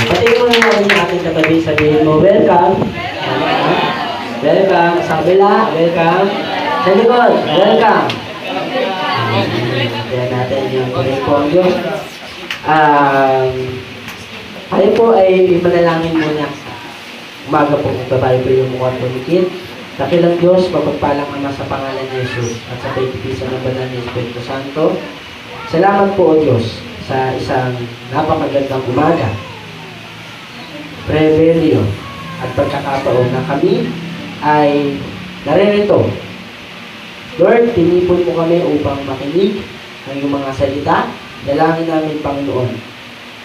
Patingin mo naman yung ating katabi, sabihin mo, welcome. Welcome. Sa kabila, welcome. Sa likod, welcome. Kaya natin yung pagkain po ang Diyos. Kayo po ay manalangin muna. Umaga po, magbabayo po yung mukha po ni Kit. Dakilang Diyos, mapagpalang Ama sa pangalan ni Jesus at sa paitipisan ng banal ni Espiritu Santo. Salamat po o Diyos sa isang napakagandang umaga, prevelyo at pagkakataon na kami ay naririto. Lord, tinipon mo kami upang makinig ng iyong mga salita. Dalangin namin, Panginoon,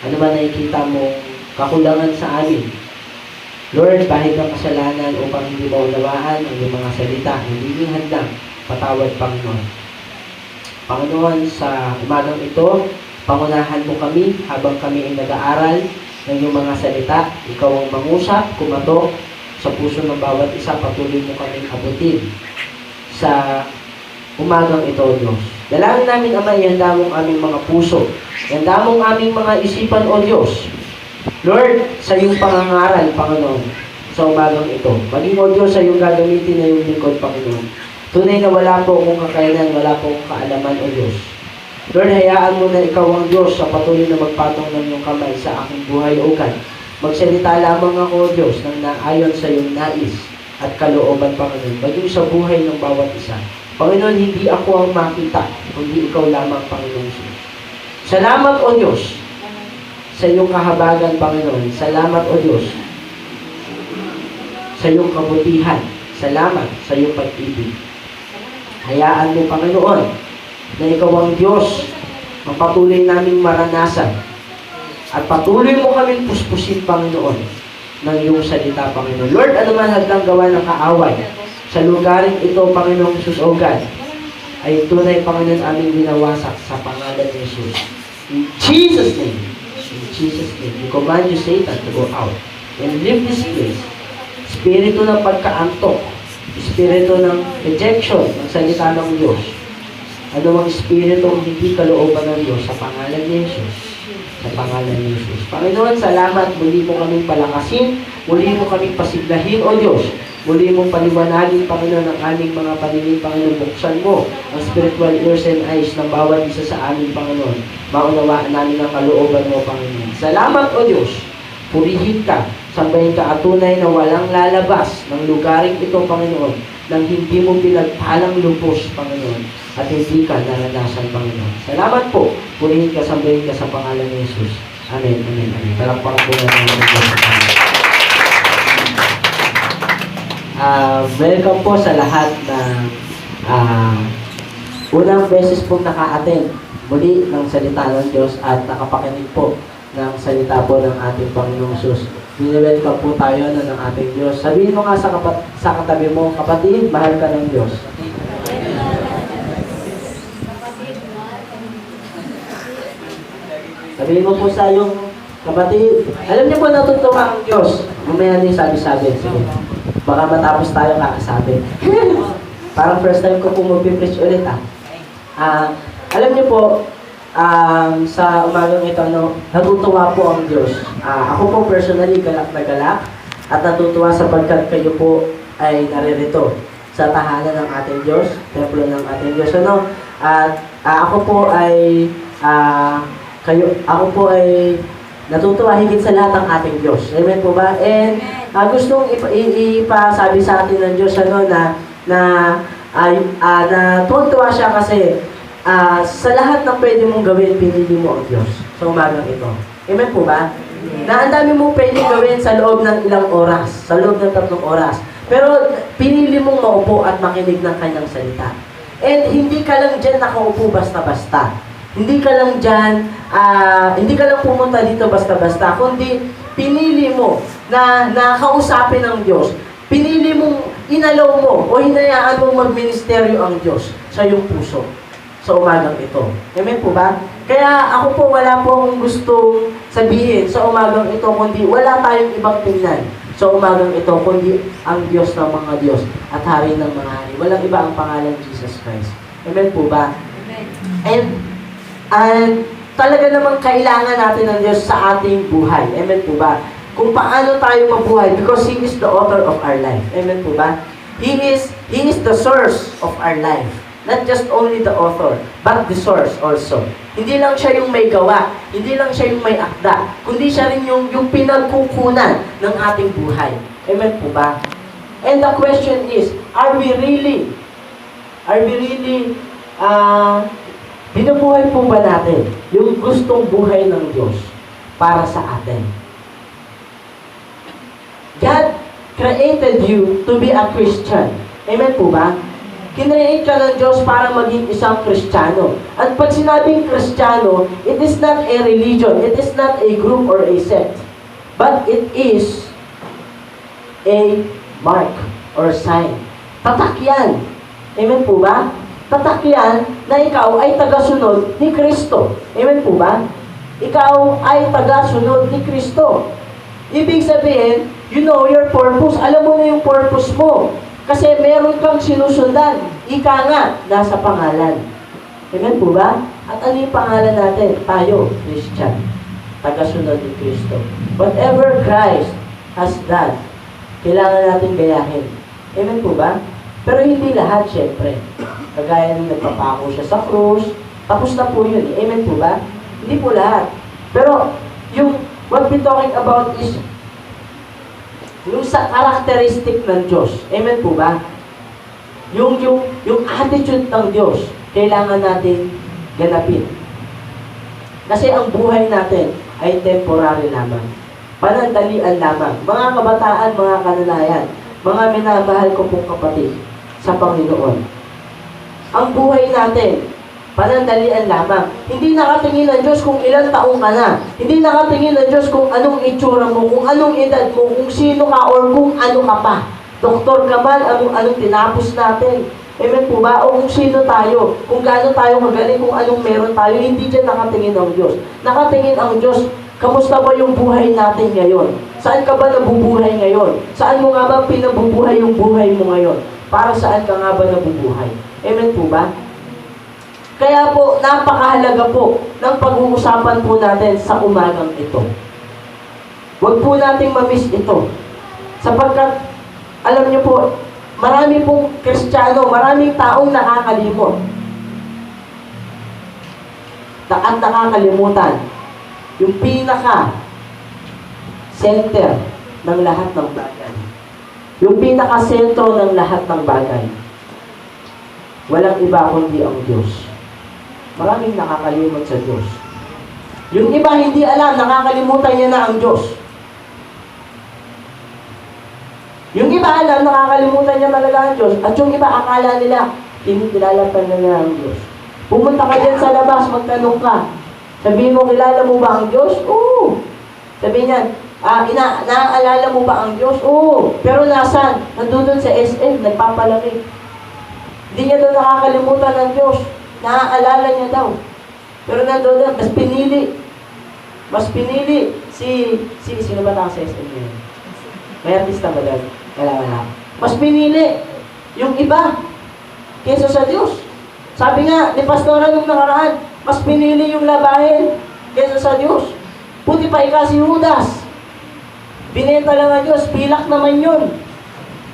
ano man nakikita mong kakulangan sa amin. Lord, bahid ng kasalanan upang hindi maunawaan ang iyong mga salita, hindi handang patawad, Panginoon. Panginoon, sa umagang ito, pangunahan mo kami habang kami ay nag-aaral ng iyong mga salita. Ikaw ang mangusap, kumatok sa puso ng bawat isa, patuloy mo kaming abutin sa umagang ito, Diyos. Dalangin namin, Ama, ihanda mong aming mga puso, ihanda mong aming mga isipan, O Diyos. Lord, sa iyong pangangaral, Panginoon, sa umagang ito, maging, O Diyos, sa iyong gagamitin na iyong lingkod, Panginoon. Tunay na wala po akong kakayanan, wala po akong kaalaman, O Diyos. Lord, hayaan mo na ikaw ang Diyos sa patuloy na magpatong ng iyong kamay sa aking buhay, O God. Magsalita lamang ako, O Diyos, nang naayon sa iyong nais at kalooban, Panginoon, maging sa buhay ng bawat isa. Panginoon, hindi ako ang makita, kundi ikaw lamang, Panginoon. Salamat, O Diyos, sa iyong kahabagan, Panginoon. Salamat, O Diyos, sa iyong kabutihan. Salamat sa iyong pag-ibig. Hayaan mo, Panginoon, na ikaw ang Diyos ang patuloy naming maranasan at patuloy mo kaming puspusin, Panginoon, ng iyong salita, Panginoon. Lord, ano man hadlang gawa ng kaaway sa lugaring ito, Panginoong Jesus, O God, ay tunay, Panginoon, aming binawasak sa pangalan ni Jesus. In Jesus' name, we command you, Satan, to go out and leave this place. Espiritu ng pagkaantok, espiritu ng rejection ng salita ng Diyos, ano mang espiritu hindi kalooban ng Diyos, sa pangalan ni Jesus, sa pangalan ni Jesus. Panginoon, salamat, muli mo kaming palakasin, muli mo kaming pasiglahin, O Diyos, muli mong paliwanagin, Panginoon, ang aming mga paningin, Panginoon. Buksan mo ang spiritual ears and eyes ng bawat isa sa amin, Panginoon. Maunawaan namin ang kalooban mo, Panginoon. Salamat, O Diyos. Purihin ka, sambahin ka at tunay na walang lalabas ng lugaring ito, Panginoon, nang hindi mo pinagpalang lubos, Panginoon, at hindi ka naranasan, Panginoon. Salamat po. Purihin ka, sambahin ka sa pangalan ni Jesus. Amen, amen, amen. Palakpakan po natin ang Diyos. Welcome po sa lahat na unang beses pong naka-attend muli ng salita ng Diyos at nakapakinig po ng salita po ng ating Panginoong Jesus. Welcome po tayo ng ating Diyos. Sabihin mo nga sa katabi mo, kapatid, mahal ka ng Diyos. Sabihin mo po sa iyong kapatid, alam niyo po natutuwa ang Diyos. Mamaya din sabi-sabi. Sige. Baka matapos tayo kakasabi. Parang first time ko po mag-preach ulit alam niyo po, sa umagang ito, natutuwa po ang Diyos. Ako po personally, galak na galak at natutuwa sapagkat kayo po ay naririto sa tahanan ng ating Diyos, templo ng ating Diyos. At ako po ay natutuwa higit sa lahat ng ating Diyos. Amen po ba? And gustong ipasabi sa atin ng Diyos na tuwa siya kasi sa lahat ng pwede mong gawin, pinili mo ang Diyos sa umagang ito. Amen po ba? Na ang dami mong pwede gawin sa loob ng ilang oras, sa loob ng 3 oras. Pero pinili mong maupo at makinig ng kanyang salita. And hindi ka lang dyan nakaupo basta-basta. Hindi ka lang dyan, hindi ka lang pumunta dito basta-basta, kundi pinili mo na kausapin ng Diyos. Pinili mong, inalaw mo, o hinayaan mong magministeryo ang Diyos sa iyong puso sa umagang ito. Amen po ba? Kaya ako po, wala pong gustong sabihin sa umagang ito, kundi wala tayong ibang tingnan sa umagang ito, kundi ang Diyos ng mga Diyos at Hari ng mga Hari. Walang iba ang pangalan Jesus Christ. Amen po ba? Amen. And talaga namang kailangan natin ng Diyos sa ating buhay. Amen po ba? Kung paano tayo mabuhay because He is the author of our life. Amen po ba? He is the source of our life. Not just only the author, but the source also. Hindi lang siya yung may gawa, hindi lang siya yung may akda, kundi siya rin yung pinagkukunan ng ating buhay. Amen po ba? And the question is, are we really binubuhay po ba natin yung gustong buhay ng Diyos para sa atin? God created you to be a Christian. Amen po ba? Kinreate ka ng Diyos para maging isang Kristiyano. At pag sinabing Kristiyano, it is not a religion, it is not a group or a sect, but it is a mark or sign. Tatak yan. Amen po ba? Tatak yan na ikaw ay tagasunod ni Kristo. Amen po ba? Ikaw ay tagasunod ni Kristo. Ibig sabihin, you know your purpose. Alam mo na yung purpose mo. Kasi meron kang sinusundan. Ika nga, nasa pangalan. Amen po ba? At ano yung pangalan natin? Tayo, Christian. Tagasunod ni Kristo. Whatever Christ has done, kailangan natin gayahin. Amen po ba? Pero hindi lahat, syempre. Kagaya nung nagpapako siya sa krus, tapos na po yun. Amen po ba? Hindi po lahat. Pero, yung what we're talking about is yung sa characteristic ng Diyos. Amen po ba? Yung attitude ng Diyos, kailangan natin ganapin. Kasi ang buhay natin ay temporary lamang. Panandalian lamang. Mga kabataan, mga kananayan, mga minamahal ko pong kapatid sa Panginoon. Ang buhay natin, panandalian lamang. Hindi nakatingin ng Diyos kung ilang taong ka na. Hindi nakatingin ng Diyos kung anong itsura mo, kung anong edad mo, kung sino ka, or kung ano ka pa. Doktor ka man, anong tinapos natin. Amen po ba? O kung sino tayo, kung gaano tayo magaling, kung anong meron tayo, hindi dyan nakatingin ang Diyos. Nakatingin ang Diyos, kamusta ba yung buhay natin ngayon? Saan ka ba nabubuhay ngayon? Saan mo nga ba pinabubuhay yung buhay mo ngayon? Para saan ka nga ba nabubuhay? Amen po ba? Kaya po, napakahalaga po ng pag-uusapan po natin sa umagang ito. Huwag po nating mamiss ito. Sapagkat, alam niyo po, marami pong Kristiyano, maraming taong nakakalimot. At nakakalimutan. Yung pinaka-center ng lahat ng bagay. Yung pinaka-sentro ng lahat ng bagay. Walang iba kundi ang Diyos. Maraming nakakalimot sa Diyos. Yung iba hindi alam, nakakalimutan niya na ang Diyos. Yung iba alam, nakakalimutan niya talaga ang Diyos. At yung iba akala nila, kilala pa nila ang Diyos. Pumunta ka dyan sa labas, magtanong ka. Sabihin mo, kilala mo ba ang Diyos? Oo. Sabihin niyan, naaalala mo ba ang Diyos? Oo. Pero nasaan? Nandun sa SM, nagpapalaki. Hindi niya daw nakakalimutan ng Diyos. Naaalala niya daw. Pero nandun, mas pinili sino ba na sa SM niya? May artista ba daw? Wala. Mas pinili yung iba kaysa sa Diyos. Sabi nga, ni Pastora nung nakaraan, mas pinili yung labahin kaysa sa Diyos. Puti pa si Judas. Binenta lang ang Diyos, pilak naman yun.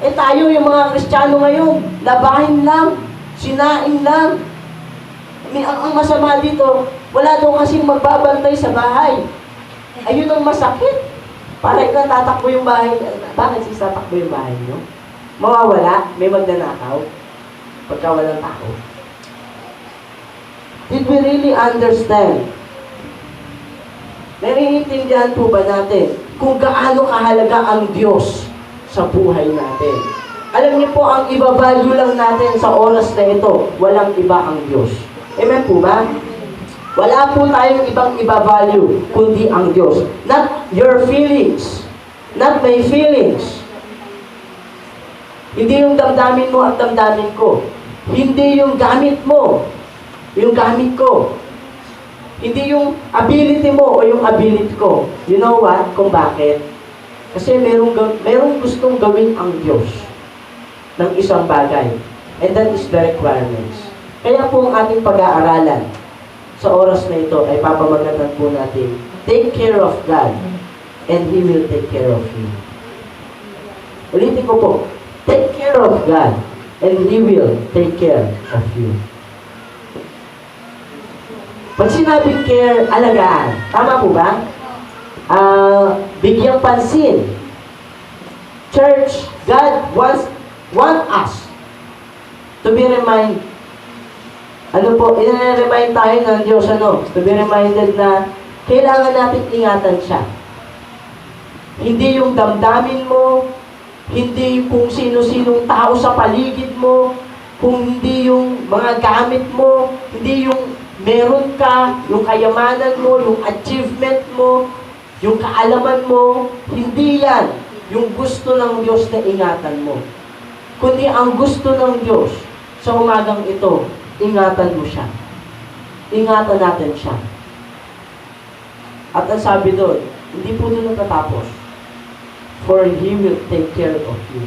Eh tayo, yung mga Kristiyano ngayon, labahin lang, sinain lang. Ang masama dito, wala daw kasing magbabantay sa bahay. Ayun ang masakit. Para ikaw tatakbo yung bahay. Bakit tatakbo yung bahay nyo? Mawawala, may magnanakaw. Pagka walang tao. Did we really understand? Naiintindihan po ba natin kung gaano kahalaga ang Diyos sa buhay natin? Alam niyo po, ang iba-value lang natin sa oras na ito, walang iba ang Diyos. Amen po ba? Wala po tayong ibang iba-value, kundi ang Diyos. Not your feelings. Not my feelings. Hindi yung damdamin mo at damdamin ko. Hindi yung gamit mo. Yung gamit ko. Hindi yung ability mo o yung ability ko. You know what? Kung bakit? Kasi merong gustong gawin ang Diyos ng isang bagay. And that is the requirements. Kaya po ang ating pag-aaralan sa oras na ito ay papamagatan po natin, take care of God and He will take care of you. Ulitin ko po, take care of God and He will take care of you. Pag sinabing care, alagaan. Tama po ba? Bigyang pansin. Church, God want us to be reminded. Ano po, i-remind tayo ng Diyos, to be reminded na kailangan natin ingatan siya. Hindi yung damdamin mo, hindi kung sino-sinong tao sa paligid mo, kung hindi yung mga gamit mo, hindi yung meron ka, yung kayamanan mo, yung achievement mo, yung kaalaman mo, hindi yan yung gusto ng Diyos na ingatan mo. Kundi ang gusto ng Diyos sa umagang ito, ingatan mo siya. Ingatan natin siya. At ang sabi doon, hindi po doon natatapos. For He will take care of you.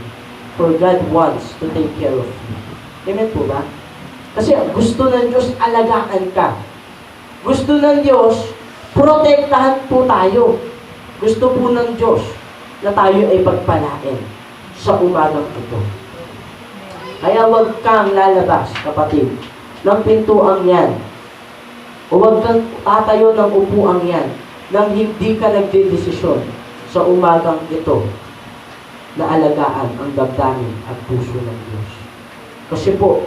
For God wants to take care of you. Amen po ba? Kasi gusto ng Diyos alagaan ka. Gusto ng Diyos, protektahan po tayo. Gusto po ng Diyos na tayo ay pagpalain sa umagang ito. Kaya huwag kang lalabas, kapatid, ng pintuang yan. O huwag kang tatayo ng upuang yan nang hindi ka nagdedesisyon sa umagang ito na alagaan ang damdamin at puso ng Diyos. Kasi po,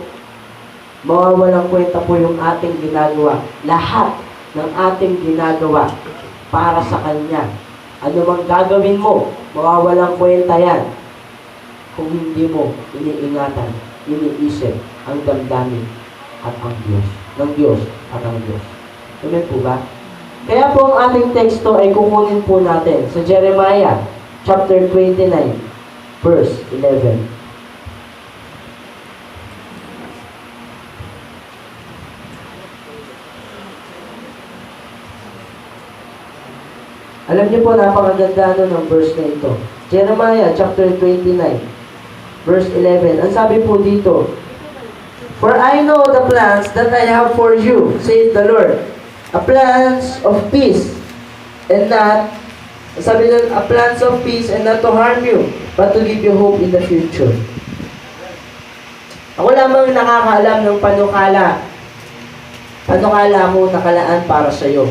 mawawalang kwenta po yung ating ginagawa. Lahat ng ating ginagawa para sa Kanya. Ano mang gagawin mo, mawawalang kwenta yan kung hindi mo iniingatan, iniisip ang damdamin at ang Diyos. Ng Diyos at ang Diyos. Amen po ba? Kaya po ang ating teksto ay kukunin po natin sa Jeremiah chapter 29 verse 11. Alam niyo po, napakaganda ng verse na ito. Jeremiah chapter 29, verse 11. Ang sabi po dito, for I know the plans that I have for you, saith the Lord, a plans of peace, and not, sabi doon, a plans of peace and not to harm you, but to give you hope in the future. Ako lamang nakakaalam ng panukala mo nakalaan para sa iyo.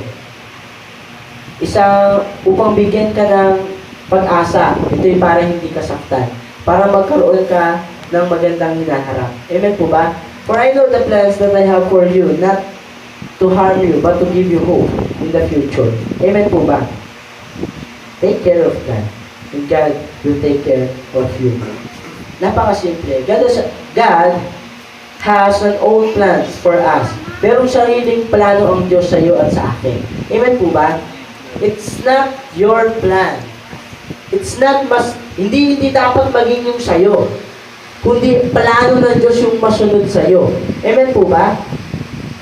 Isang upang bigyan ka ng pag-asa. Ito'y para hindi ka saktan. Para magkaroon ka ng magandang hinaharap. Amen po ba? For I know the plans that I have for you, not to harm you, but to give you hope in the future. Amen po ba? Take care of God. And God will take care of you. Napakasimple. God has an own plans for us. Pero sariling plano ang Diyos sa iyo at sa akin. Amen po ba? It's not your plan. It's not hindi dapat maging yung sa'yo. Kundi plano ng Diyos yung masunod sa'yo. Amen po ba?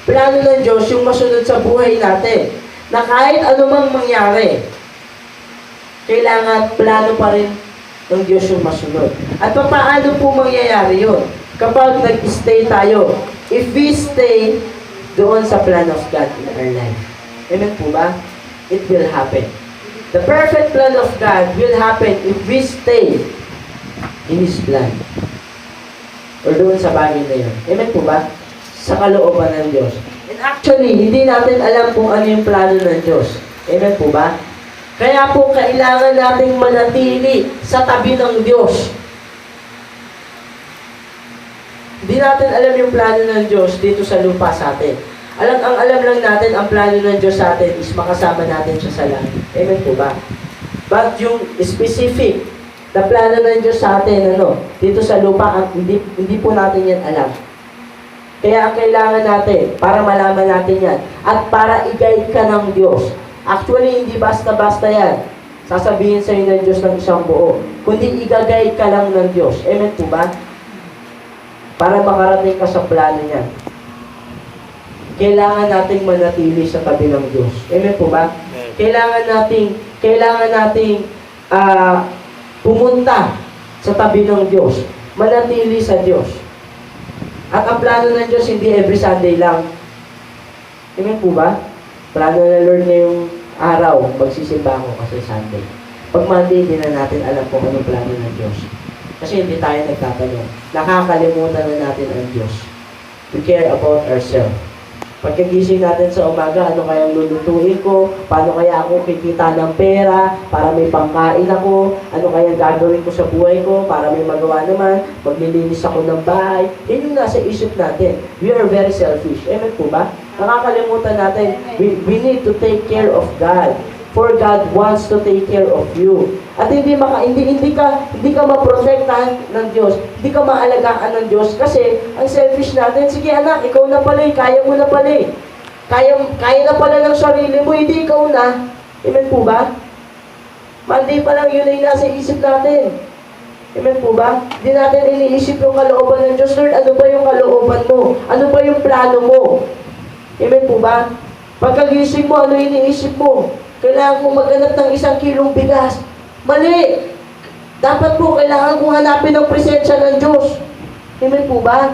Plano ng Diyos yung masunod sa buhay natin. Na kahit anumang mangyari, kailangan plano pa rin ng Diyos yung masunod. At paano po mangyayari yun? Kapag nag-stay tayo, if we stay doon sa plan of God in our life. Amen po ba? It will happen. The perfect plan of God will happen if we stay in His plan. Or doon sa bagay na yun. Amen po ba? Sa kalooban ng Diyos. And actually, hindi natin alam kung ano yung plano ng Diyos. Amen po ba? Kaya po, kailangan nating manatili sa tabi ng Diyos. Hindi natin alam yung plano ng Diyos dito sa lupa sa atin. Ang alam lang natin, ang plano ng Diyos sa atin is makasama natin siya sa langit. Amen po ba? But yung specific na plano ng Diyos sa atin, dito sa lupa, hindi po natin yan alam. Kaya ang kailangan natin, para malaman natin yan, at para i-guide ka ng Diyos. Actually, hindi basta-basta yan. Sasabihin sa iyo ng Diyos ng isang buo. Kundi i-guide ka lang ng Diyos. Amen po ba? Para makarating ka sa plano niya. Kailangan nating manatili sa tabi ng Diyos. Amen po ba? Kailangan nating pumunta sa tabi ng Diyos. Manatili sa Diyos. At ang plano ng Diyos, hindi every Sunday lang. Amen po ba? Plano na Lord ngayong araw, magsisimba ako kasi Sunday. Pag Monday, hindi na natin alam kung anong plano ng Diyos. Kasi hindi tayo nagtatanong. Nakakalimutan na natin ang Diyos. We care about ourselves. Pagkagising natin sa umaga, ano kayang lulutuin ko? Paano kaya ako kikita ng pera para may pangkain ako? Ano kayang gagawin ko sa buhay ko para may magawa naman? Maglilinis ako ng bahay. Yan yung nasa isip natin. We are very selfish. Amen po ba? Nakakalimutan natin. We need to take care of God. For God wants to take care of you. At hindi ka maprotektahan ng Diyos. Hindi ka maalagaan ng Diyos kasi ang selfish natin, sige anak, ikaw na pala, kaya mo na pala. Kaya na pala ng sarili mo, hindi ikaw na. Amen po ba? Monday pa lang yun ay nasa isip natin. Amen po ba? Hindi natin iniisip yung kalooban ng Diyos. Lord, ano ba yung kalooban mo? Ano ba yung plano mo? Amen po ba? Pagkagising mo, ano iniisip mo? Kailangan mo maghanap ng 1 kilong bigas. Mali! Dapat po, kailangan kong hanapin ang presensya ng Diyos. Amen po ba?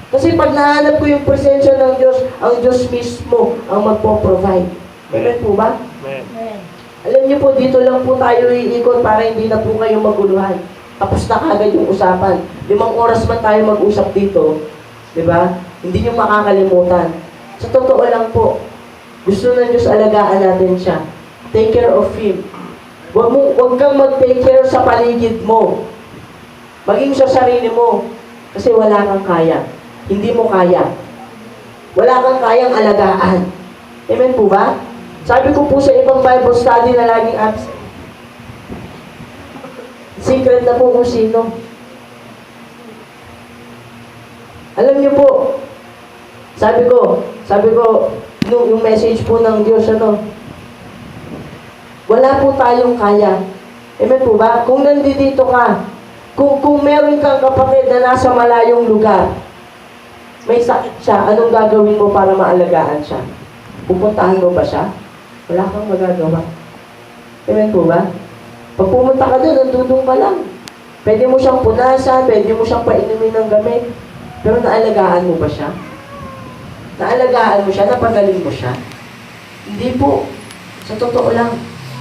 Kasi pag nahanap ko yung presensya ng Diyos, ang Diyos mismo ang magpo-provide. Amen po ba? Amen. Alam niyo po, dito lang po tayo iikot para hindi na po kayo maguluhan. Tapos na kagad yung usapan. 5 oras man tayo mag-usap dito, di ba? Hindi niyo makakalimutan. Sa totoo lang po, gusto ng Diyos alagaan natin siya. Take care of Him. Huwag kang mag-take care sa paligid mo. Maging sa sarili mo. Kasi wala kang kaya. Hindi mo kaya. Wala kang kayang alagaan. Amen po ba? Sabi ko po sa ibang Bible study na laging absent. Secret na po kung sino. Alam niyo po, sabi ko, yung message po ng Diyos, wala po tayong kaya. Amen po ba? Kung nandito ka, kung meron kang kapatid na nasa malayong lugar, may sakit siya, anong gagawin mo para maalagaan siya? Pupuntahan mo ba siya? Wala kang magagawa. Amen po ba? Pag pumunta ka doon, nandudong ka lang. Pwede mo siyang punasan, pwede mo siyang painumin ng gamit, pero naalagaan mo ba siya? Naalagaan mo siya, napagaling mo siya? Hindi po. Sa totoo lang,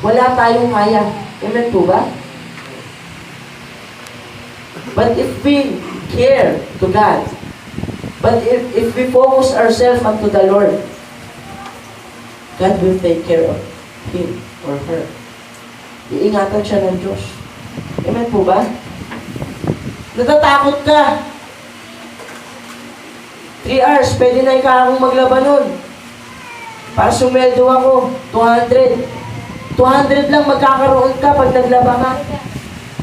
wala tayong kaya. Amen po ba? But if we care to God, but if we focus ourselves unto the Lord, God will take care of him or her. Iingatan siya ng Diyos. Amen po ba? Natatakot ka. 3 hours, pwede na akong maglaban nun. Para sumweldo ako, 200. 200 lang magkakaroon ka pag naglaba ka.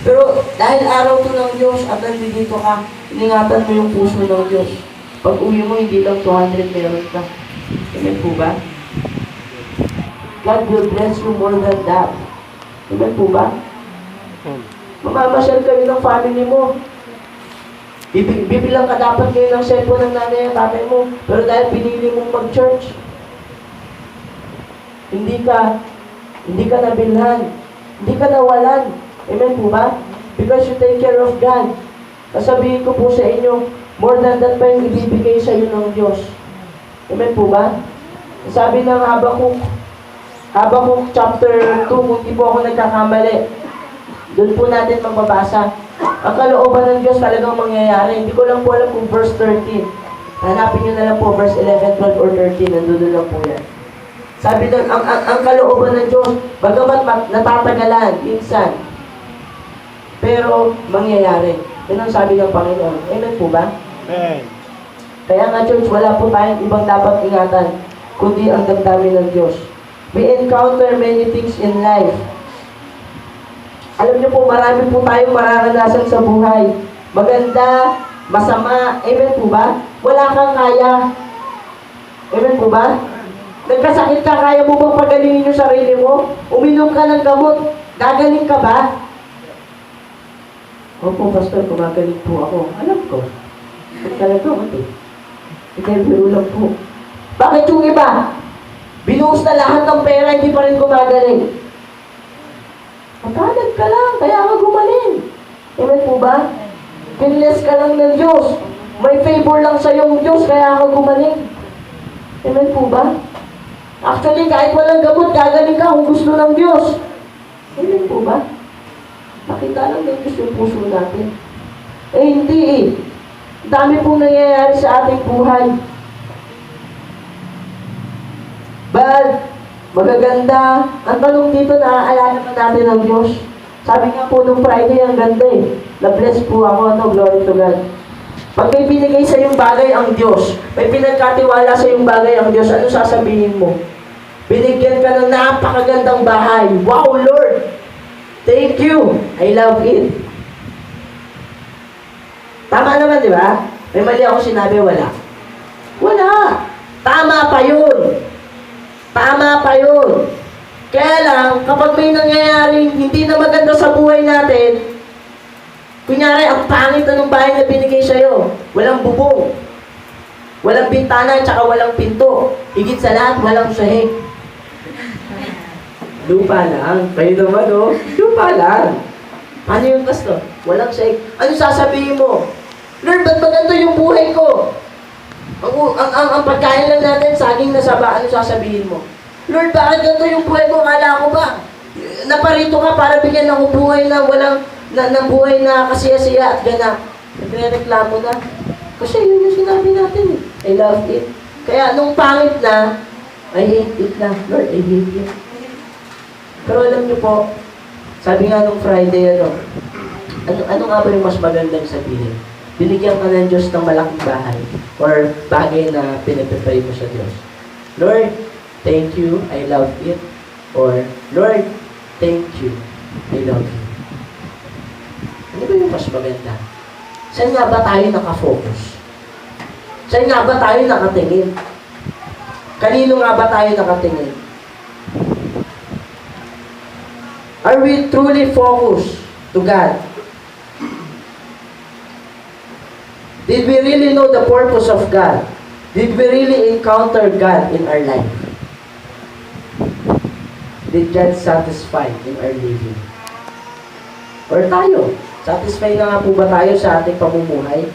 Pero dahil araw to ng Diyos at nandito ka, iningatan mo yung puso ng Diyos. Pag uwi mo, hindi lang 200 meron ka. Amen po ba? God will bless you more than that. Amen po ba? Mamamasyal kayo ng family mo. Bibilang ka dapat kayo ng cellphone ng nanay at tatay mo. Pero dahil pinili mong mag-church, hindi ka nabilhan. Hindi ka nawalan. Amen po ba? Because you take care of God. Sasabihin ko po sa inyo, more than that pa yung ibibigay sa iyo ng Diyos. Amen po ba? Sabi ng Habakkuk chapter 2, kung di po ako nagkakamali, doon po natin magbabasa. Ang kalooban ng Diyos talagang mangyayari. Hindi ko lang po alam kung verse 13. Hanapin nyo na lang po, verse 11, 12, or 13. Nandun lang po yan. Sabi doon, ang kalooban ng Diyos, bagamat natatagalan, minsan, pero mangyayari. Yan ang sabi ng Panginoon. Amen po ba? Amen. Kaya nga, church, wala po tayong ibang dapat ingatan, kundi ang damdamin ng Diyos. We encounter many things in life. Alam niyo po, marami po tayong mararanasan sa buhay. Maganda, masama, amen po ba? Wala kang kaya. Amen po ba? Nagkasakit ka, kaya mo bang pagalingin yung sarili mo? Uminom ka ng gamot, gagaling ka ba? Opo, pastor, kumagaling po ako. Alam ko. Ba't ka nagkamot eh? Interview lang po. Bakit yung iba? Binuhos na lahat ng pera, hindi pa rin gumagaling. Matalag ka lang, kaya ka gumaling. Amen po ba? Pinless ka lang ng Diyos. May favor lang sa yung Diyos, kaya ka gumaling. Amen po ba? Actually, kahit walang gamot, gagaling ka kung gusto ng Diyos. Ganyan po ba? Nakita lang ng Diyos yung puso natin. Eh, hindi eh. Dami pong nangyayari sa ating buhay. Bad, magaganda. Ang tanong dito, naaalala pa natin ng Diyos. Sabi nga po nung Friday, ang ganda eh. Na-bless po ako, no? Glory to God. Pag may binigay sa yung bagay ang Diyos, may pinagkatiwala sa yung bagay ang Diyos, ano sasabihin mo? Binigyan ka ng napakagandang bahay. Wow, Lord! Thank you! I love it. Tama naman, di ba? May mali ako sinabi, wala. Wala! Tama pa yun! Tama pa yun! Kaya lang, kapag may nangyayaring hindi na maganda sa buhay natin, kunyari, ang pangit na ng bahay na binigay sa'yo, walang bubong, walang bintana, tsaka walang pinto, higit sa lahat, walang sahig. Lupa lang. Kayo naman, oh. Lupa lang. Paano yung gusto? Walang sahig. Ano sasabihin mo? Lord, ba't maganda yung buhay ko? Ang pagkain lang natin, saging na saba, ano sasabihin mo? Lord, bakit ganito yung buhay ko? Kala ko ba? Naparito ka para bigyan ako buhay na walang, na buhay na kasiya-siya at gana. Nagre-reklamo na. Kasi yun yung sinabi natin eh. I love it. Kaya nung pangit na, I hate it na. Lord, I hate it. Pero alam niyo po, sabi nga nung Friday, ano nga ba yung mas magandang sabihin? Binigyan ka ng Diyos ng malaking bahay or bagay na pinipipray mo sa Diyos. Lord, thank you, I love it. Or, Lord, thank you, I love you. Ano ba yung mas maganda? Saan nga ba tayo nakafocus? Saan nga ba tayo nakatingin? Kanino nga ba tayo nakatingin? Are we truly focused to God? Did we really know the purpose of God? Did we really encounter God in our life? Did God satisfy in our living? Or tayo? Satisfy na nga po ba tayo sa ating pamumuhay?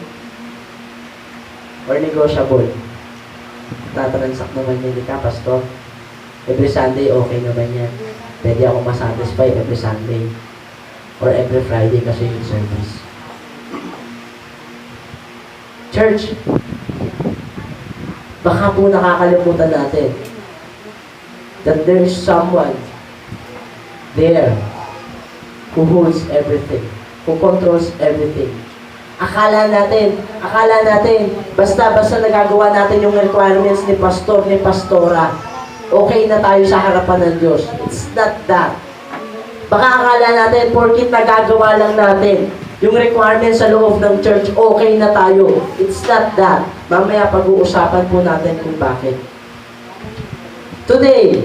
Or negotiable? Tatransact naman yun ka, Pastor. Every Sunday, okay naman yan. Pwede ako masatisfy every Sunday. Or every Friday kasi yung service. Church, baka po nakakalimutan natin that there is someone there who holds everything, who controls everything. Akala natin, basta nagagawa natin yung requirements ni pastor, ni pastora, okay na tayo sa harapan ng Diyos. It's not that. Baka akala natin, porkit nagagawa lang natin yung requirements sa loob ng church, okay na tayo. It's not that. Mamaya pag-uusapan po natin kung bakit. Today,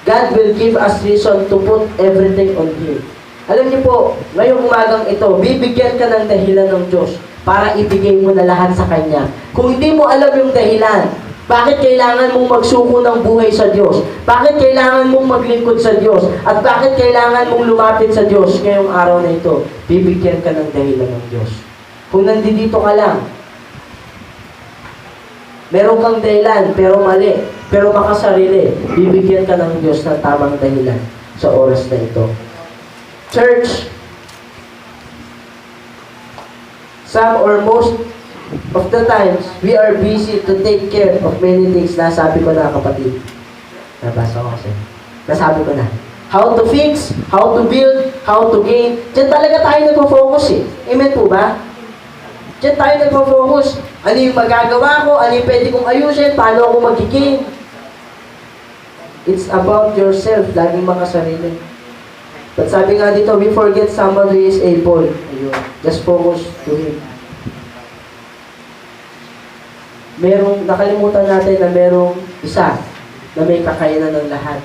God will give us reason to put everything on Him. Alam niyo po, ngayong umagang ito, bibigyan ka ng dahilan ng Diyos para ibigay mo na lahat sa Kanya. Kung hindi mo alam yung dahilan, bakit kailangan mong magsuko ng buhay sa Diyos? Bakit kailangan mong maglingkod sa Diyos? At bakit kailangan mong lumapit sa Diyos ngayong araw na ito? Bibigyan ka ng dahilan ng Diyos. Kung nandito ka lang, meron kang dahilan, pero mali, pero makasarili, bibigyan ka ng Diyos ng tamang dahilan sa oras na ito. Church, some or most of the times, we are busy to take care of many things. Nasabi ko na, kapatid. Nabasa ko kasi. Nasabi ko na. How to fix, how to build, how to gain. Diyan talaga tayo nagpo-focus eh. Amen po ba? Diyan tayo nagpo-focus. Ano yung magagawa ko? Ano yung pwede kong ayusin? Paano ako magiging? It's about yourself. Laging makasarili. But sabi nga dito, we forget someone who is able. Ayun. Just focus to Him. Nakalimutan natin na merong isa na may kakayanan ng lahat.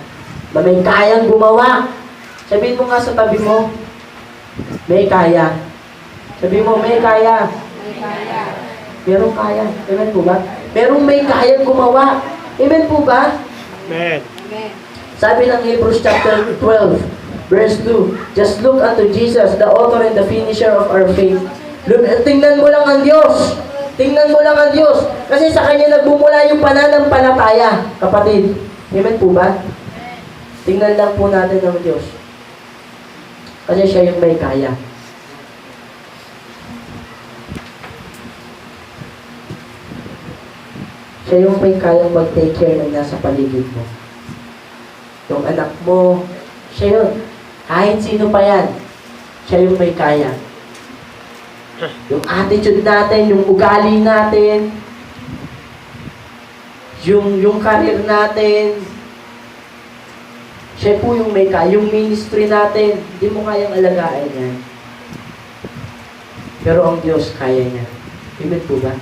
Na may kayang gumawa. Sabihin mo nga sa tabi mo, may kaya. Sabihin mo, may kaya. May kaya. Merong kaya. Amen po ba? Merong may kayang gumawa. Amen po ba? Amen. Sabi ng Hebrews chapter 12, verse 2, just look unto Jesus, the author and the finisher of our faith. Tingnan mo lang ang Diyos. Tingnan mo lang ang Diyos. Kasi sa Kanya nagbumula yung pananampalataya, kapatid. Amen po ba? Tingnan lang po natin ng Diyos. Kasi siya yung may kaya. Siya yung may kayang mag-take care ng nasa paligid mo. Yung anak mo, siya yun. Kahit sino pa yan, siya yung may kaya. Yung attitude natin, yung ugali natin, yung career natin, siya po yung may kaya. Yung ministry natin, hindi mo kayang alagaan yan. Pero ang Diyos, kaya niya. Amen po ba?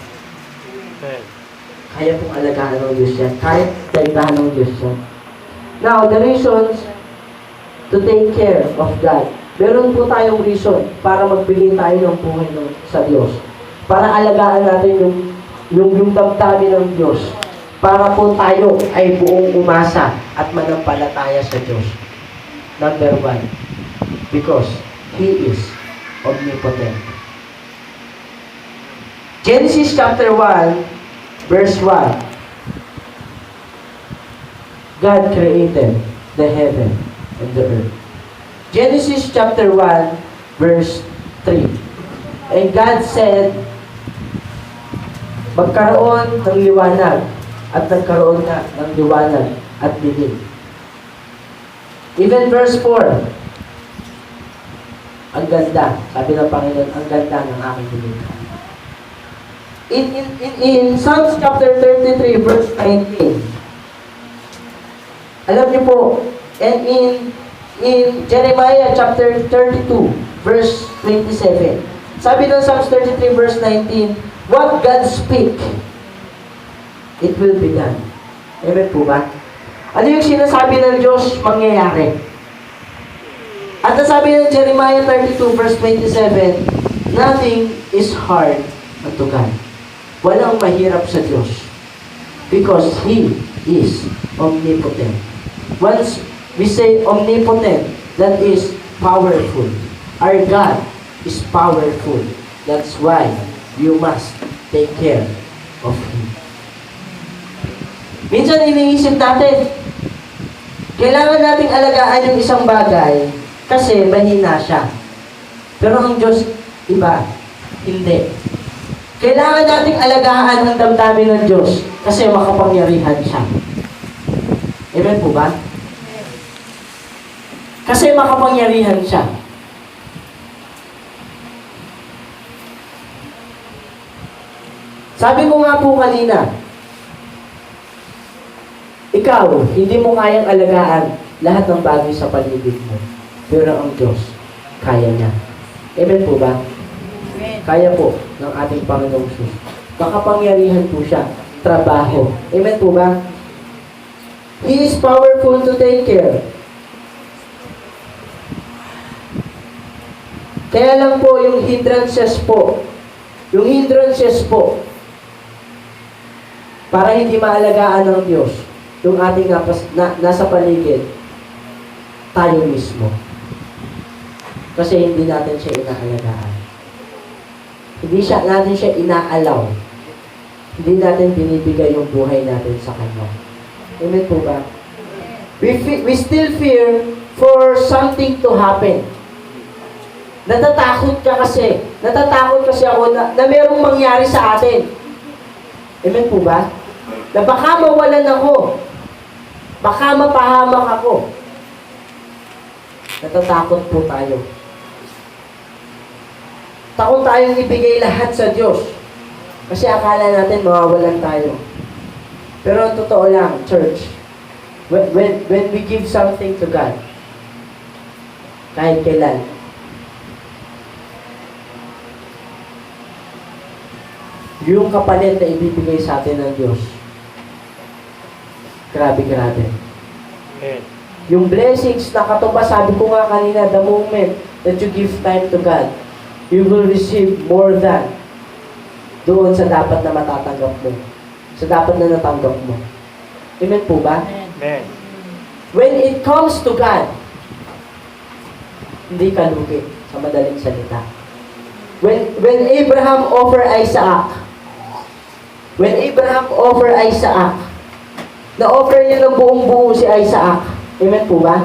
Kaya pong alagaan ng Diyos yan. Kahit daigdahan ng Diyos yan. Now, the reasons to take care of God. Meron po tayong reason para magbigay tayo ng buhay sa Diyos. Para alagaan natin yung damdamin ng Diyos. Para po tayo ay buong umasa at manampalataya sa Diyos. Number 1, because He is omnipotent. Genesis chapter 1, verse 1. God created the heaven and the earth. Genesis chapter 1, verse 3. And God said, magkaroon ng liwanag, at nagkaroon na ng liwanag at dilim. Even verse 4, ang ganda, sabi ng Panginoon, ang ganda ng aking nilikha. In Psalms chapter 33, verse 19, alam niyo po, and in Jeremiah chapter 32, verse 27, sabi ng Psalms 33, verse 19, what God speak, it will be done. Amen po ba? Ano yung sinasabi ng Diyos, mangyayari? At nasabi ng Jeremiah 32, verse 27, nothing is hard unto God. Walang mahirap sa Diyos. Because He is omnipotent. Once we say omnipotent, that is powerful. Our God is powerful. That's why you must take care of Him. Minsan iniisip natin, kailangan nating alagaan yung isang bagay kasi mahina siya. Pero ang Diyos, iba, hindi. Kailangan nating alagaan ang damdamin ng Diyos kasi makapangyarihan siya. Amen po ba? Kasi makapangyarihan siya. Sabi ko nga po kanina, ikaw, hindi mo kayang alagaan lahat ng bagay sa paligid mo. Pero ang Diyos, kaya niya. Amen po ba? Kaya po ng ating Panginoong Jesus. Makapangyarihan po siya. Trabaho. Amen po ba? He is powerful to take care. Kaya lang po yung hindrances po. Yung hindrances po. Para hindi maalagaan ng Diyos. Yung ating nasa paligid. Tayo mismo. Kasi hindi natin siya inaalagaan. Hindi natin siya inaalaw. Hindi natin binibigay yung buhay natin sa Kanya. Amen po ba? We still fear for something to happen. Natatakot ka kasi. Natatakot kasi ako na merong mangyari sa atin. Amen po ba? Na baka mawalan ako. Baka mapahamak ako. Natatakot po tayo. Takot tayong ibigay lahat sa Diyos. Kasi akala natin mawawalan tayo. Pero totoo lang, church, when we give something to God, kahit kailan, yung kapalit na ibibigay sa atin ng Diyos, grabe. Amen. Yung blessings na katupa, sabi ko nga kanina, the moment that you give time to God, you will receive more than doon sa dapat na matatanggap mo. Sa dapat na natanggap mo. Amen po ba? Amen. When it comes to God, hindi ka lugi sa madaling salita. When Abraham offered Isaac, Na-offer niya ng buong buo si Isaac. Amen po ba?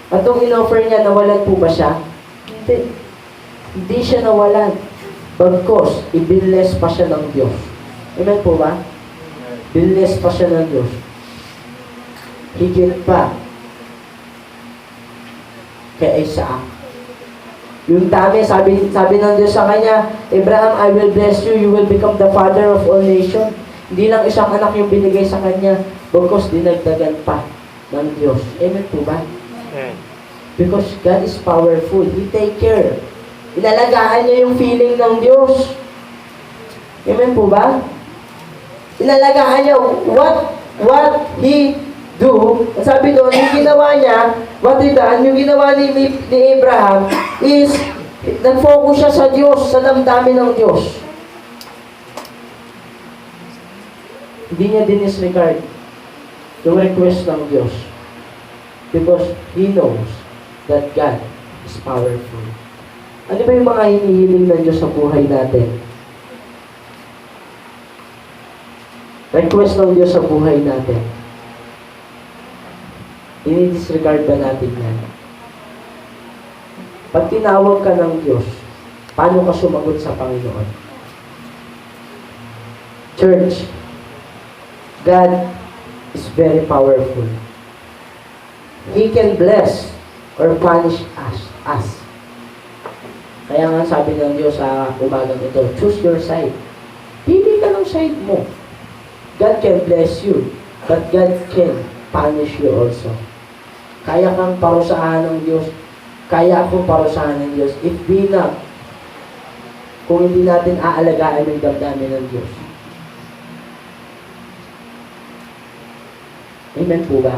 At nung in-offer niya, nawalan po ba siya? Hindi. Hindi siya nawalan. Bagkos, ibinless pa siya ng Diyos. Amen po ba? Binless pa siya ng Diyos. Higit pa kay Isaac. Yung dami, sabi ng Diyos sa kanya, Abraham, I will bless you, you will become the father of all nations. Hindi lang isang anak yung binigay sa kanya, bagkos dinagdagan pa ng Diyos. Amen po ba? Amen. Because God is powerful. He take care. Inalagaan niya yung feeling ng Diyos. Amen po ba? Inalagaan niya what He do. Sabi doon, yung ginawa niya, what He done, yung ginawa ni Abraham is, nag-focus siya sa Diyos, sa damdamin ng Diyos. Hindi niya dinisregard yung request ng Diyos. Because He knows that God is powerful. Ano ba yung mga hinihiling ng Diyos sa buhay natin? Request ng Diyos sa buhay natin. Dinidisregard ba natin yan? Pag tinawag ka ng Diyos, paano ka sumagot sa Panginoon? Church, God is very powerful. He can bless or punish us. Kaya nga sabi ng Diyos sa umagang ito, choose your side. Pili ka ng side mo. God can bless you, but God can punish you also. Kaya kang parusahan ng Diyos. Kaya akong parusahan ng Diyos. If be not, kung hindi natin aalagaan yung damdamin ng Diyos. Amen po ba?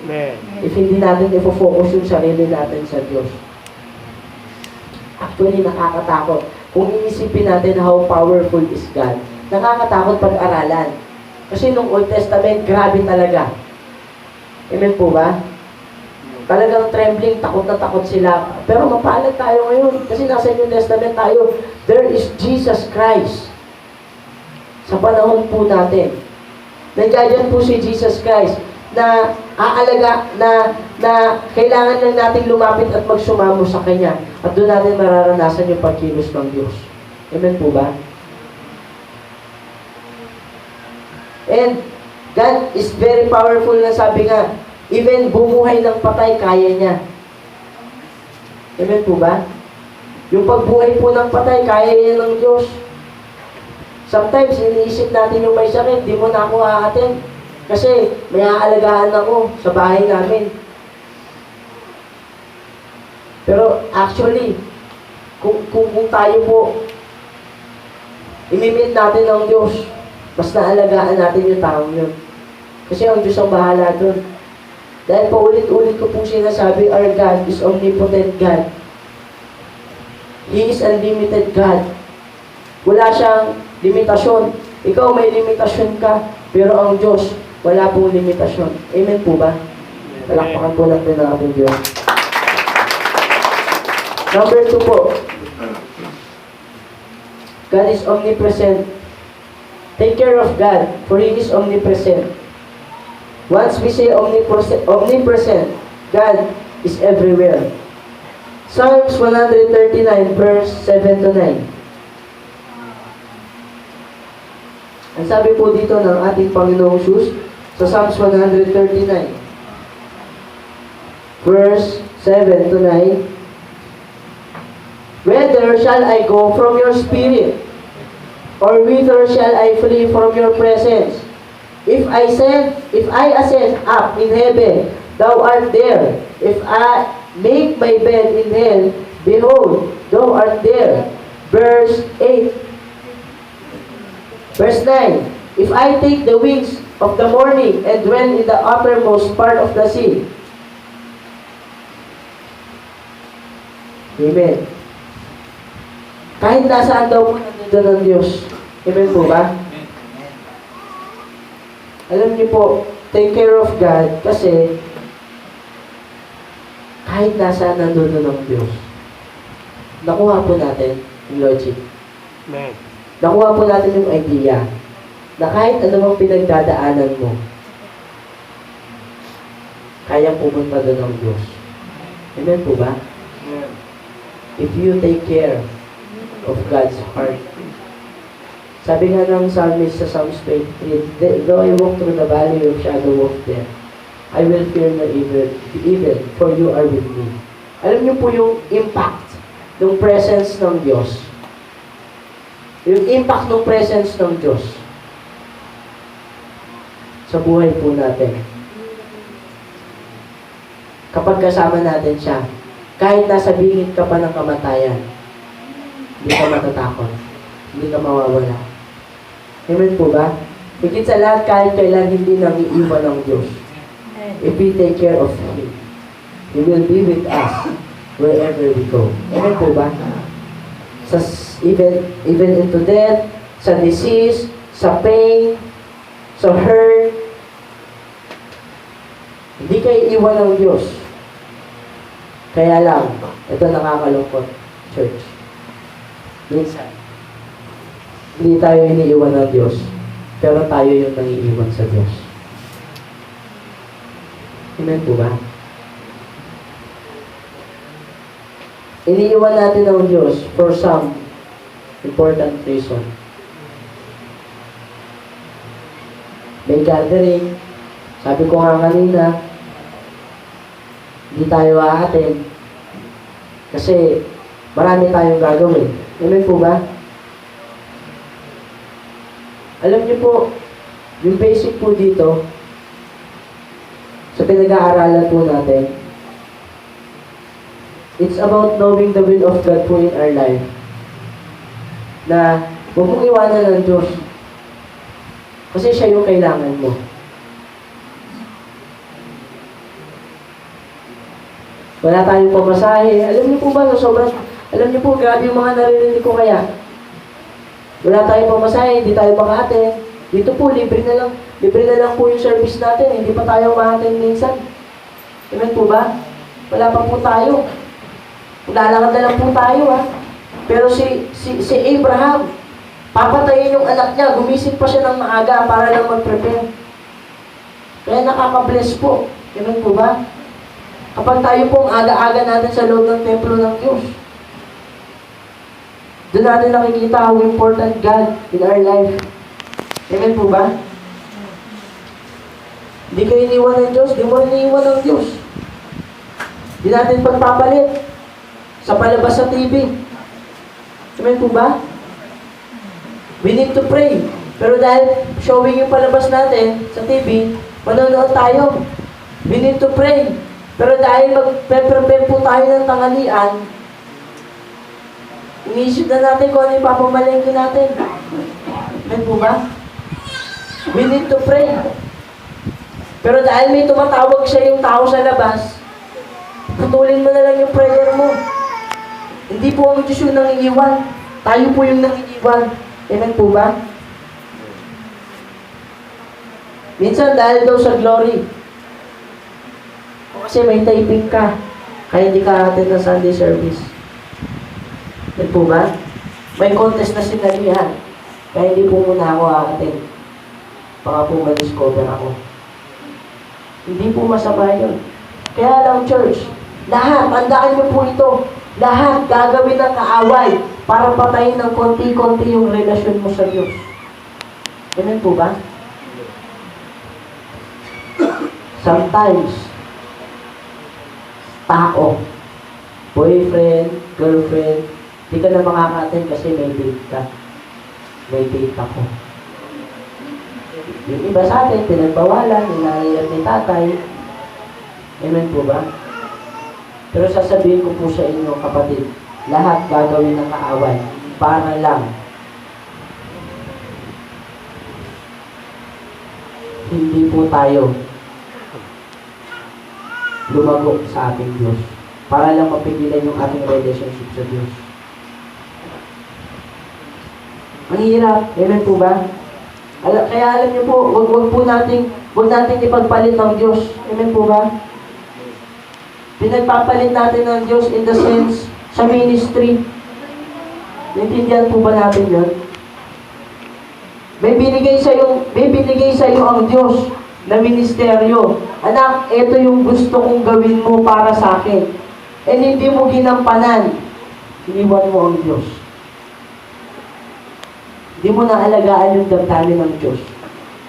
Amen. If hindi natin ifo-focus yung sarili natin sa Diyos. Actually, nakakatakot. Kung iisipin natin how powerful is God, nakakatakot pag-aralan. Kasi nung Old Testament, grabe talaga. Amen po ba? Talagang trembling, takot na takot sila. Pero mapalad tayo ngayon. Kasi nasa New Testament tayo, there is Jesus Christ. Sa panahon po natin. Nandiyan po si Jesus Christ na aalaga, na kailangan lang natin lumapit at magsumamo sa Kanya. At doon natin mararanasan yung pagkilos ng Diyos. Amen po ba? And God is very powerful na sabi nga, even bumuhay ng patay, kaya niya. Amen po ba? Yung pagbuhay po ng patay, kaya niya ng Diyos. Sometimes, iniisip natin yung may sakit, di mo na ako aatin. Kasi may aalagaan ako sa bahay namin. Pero actually, kung tayo po, imimit natin ng Diyos, mas naalagaan natin yung taong yun. Kasi ang Diyos ang bahala dun. Dahil paulit-ulit ko pong sinasabi, our God is omnipotent God. He is unlimited God. Wala siyang limitasyon. Ikaw may limitasyon ka, pero ang Diyos, wala pong limitasyon. Amen po ba? Palakpakan po natin ang ating Diyos. Number 2 po. God is omnipresent. Take care of God, for He is omnipresent. Once we say omnipresent, God is everywhere. Psalms 139, verse 7 to 9. Ang sabi po dito ng ating Panginoong Jesus sa Psalms 139, verse 7 to 9, Whither shall I go from your spirit? Or whither shall I flee from your presence? If I ascend up in heaven, thou art there. If I make my bed in hell, behold, thou art there. Verse 8. Verse 9. If I take the wings of the morning and dwell in the uttermost part of the sea. Amen. Kahit nasaan daw po nandito ng Diyos. Amen po ba? Alam niyo po, take care of God kasi kahit nasaan nandito ng Diyos. Nakuha po natin yung logic. Amen. Nakuha po natin yung idea. na kahit anumang pinagdadaanan mo, kaya pumunta doon ng Diyos. Amen po ba? Amen. If you take care of God's heart. Sabi nga ng psalmist sa Psalms 23, though I walk through the valley of shadow of death, I will fear no evil, for you are with me. Alam niyo po yung impact ng presence ng Diyos. Yung impact ng presence ng Diyos sa buhay po natin. Kapag kasama natin siya, kahit nasa bingit ka pa ng kamatayan, hindi ka matatakot. Hindi ka mawawala. Amen po ba? Higit sa lahat, kahit kailan hindi nang iiwan ng Diyos. If we take care of Him, He will be with us wherever we go. Amen po ba? Sa, even into death, sa disease, sa pain, sa hurt, hindi kayo iwan ng Diyos. Kaya lang, ito nakakalungkot, church. Minsan, hindi tayo iniiwan ng Diyos, pero tayo yung nangiiwan sa Diyos. Amen po ba? Iniiwan natin ng Diyos for some important reason. May gathering, sabi ko nga kanina, hindi tayo aatin kasi marami tayong gagawin. Amen po ba? Alam niyo po, yung basic po dito, sa pinag-aaralan po natin, it's about knowing the will of God po in our life. Na huwag mong iwanan ng Diyos. Kasi siya yung kailangan mo. Wala tayong pamasahe. Alam niyo po ba, alam niyo po, grabe yung mga naririnig ko kaya. Wala tayong pamasahe, hindi tayo maka-attend. Dito po, libre na lang po yung service natin. Hindi pa tayo maka-attend minsan. Amen po ba? Wala pa po tayo. Lalakad na lang po tayo, ha. Pero si Abraham, papatayin yung anak niya, gumising pa siya ng maaga para lang mag-prepare. Kaya nakaka-bless po. Amen po ba? Kapag tayo pong aga-aga natin sa loob ng templo ng Diyos, doon natin nakikita how important God in our life. Amen po ba? Hindi kayo iniwan ng Diyos, di mo iniwan ng Diyos. Di natin pagpapalit sa palabas sa TV. Amen po ba? We need to pray. Pero dahil showing yung palabas natin sa TV, manonood tayo. We need to pray. Pero dahil mag-prepare po tayo ng tanghalian, iniisip na natin kung ano yung papamalengke natin. Amen po ba? We need to pray. Pero dahil may tumatawag siya yung tao sa labas, putulin mo na lang yung prayer mo. Hindi po ang Diyos yung nangiiwan. Tayo po yung nangiiwan. Amen po ba? Minsan dahil daw sa glory, kasi may typing ka, kaya hindi ka attend ng Sunday service. Amen po ba? May contest na sinalihan, kaya hindi po muna ako attend. Baka po ma-discover ako. Hindi po masama yun. Kaya lang, church, lahat, tandaan niyo po ito, lahat gagawin ng kaaway para patayin ng konti-konti yung relasyon mo sa Diyos. Amen po ba? Sometimes, tao, boyfriend, girlfriend, di ka na makaka-attend kasi may date ka. May date ako. Yung iba sa atin, pinagbawalan, ni nanay at ni tatay. Amen po ba? Pero sasabihin ko po sa inyo, kapatid, lahat gagawin ng kaaway para lang hindi po tayo lumago sa ating Diyos. Para lang mapigilan yung ating relationship sa Diyos. Ang hirap. Amen po ba? Kaya alam niyo po, wag nating ipagpalit ng Diyos. Amen po ba? Pinagpapalit natin ng Diyos in the sense sa ministry. Naintindihan po ba natin yun? May binigay sa iyo ang Diyos na ministeryo. Anak, ito yung gusto kong gawin mo para sa akin. And hindi mo ginampanan. Iniwan mo ang Diyos. Hindi mo naalagaan yung damdamin ng Diyos.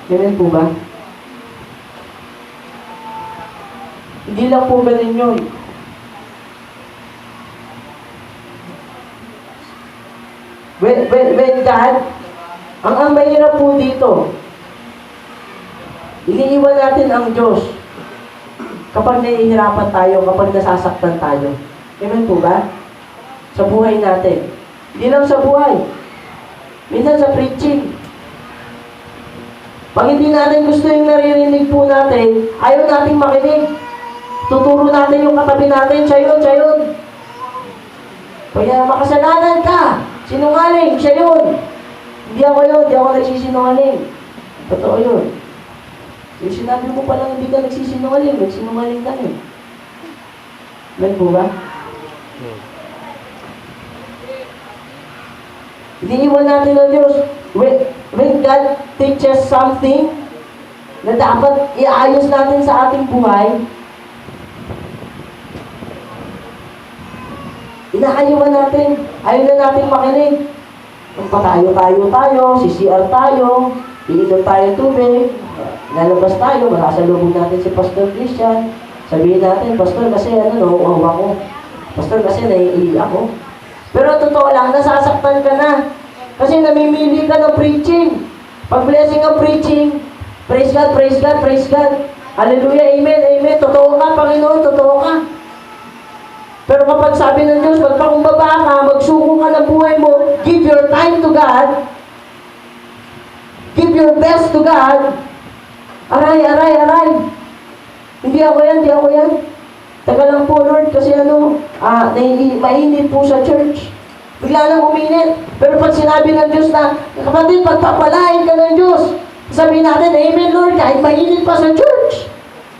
Ganun po ba? Hindi lang po ganun yun. When God, ang mahirap po dito, iniiwan natin ang Diyos kapag nahihirapan tayo, kapag nasasaktan tayo. Amen po ba? Sa buhay natin. Hindi lang sa buhay. Minsan sa preaching. Pag hindi natin gusto yung naririnig po natin, ayaw nating makinig. Tuturo natin yung katabi natin, siya yun. Kaya makasalanan ka. Sinungaling, siya yun. Hindi ako nagsisinungaling. Totoo yun. Yung sinabi mo palang hindi ka nagsisinungaling ka eh. Amen po ba? Iniiwan natin ng Diyos. When God teaches something na dapat iayos natin sa ating buhay, inaayawan natin. Ayaw na natin makinig. Tayo, CCR tayo, iinom tayo tubig, lalabas tayo, masasalubog natin si Pastor Christian. Sabihin natin, Pastor, kasi nauuhaw ako. Pastor, kasi naiiyak ako. Pero totoo lang, nasasaktan ka na. Kasi namimili ka ng preaching. Pag blessing ang preaching, praise God, praise God, praise God. Hallelujah, amen, amen. Totoo ka, Panginoon, totoo ka. Pero kapag sabi ng Diyos, magpakumbaba ka, magsuko ka ng buhay mo, give your time to God, give your best to God, aray. Hindi ako yan. Taga lang po, Lord, kasi mainit po sa church. Bigla lang uminit. Pero pag sinabi ng Diyos na, kapatid, pagpapalain ka ng Diyos, sabihin natin, amen, Lord, kahit mainit pa sa church.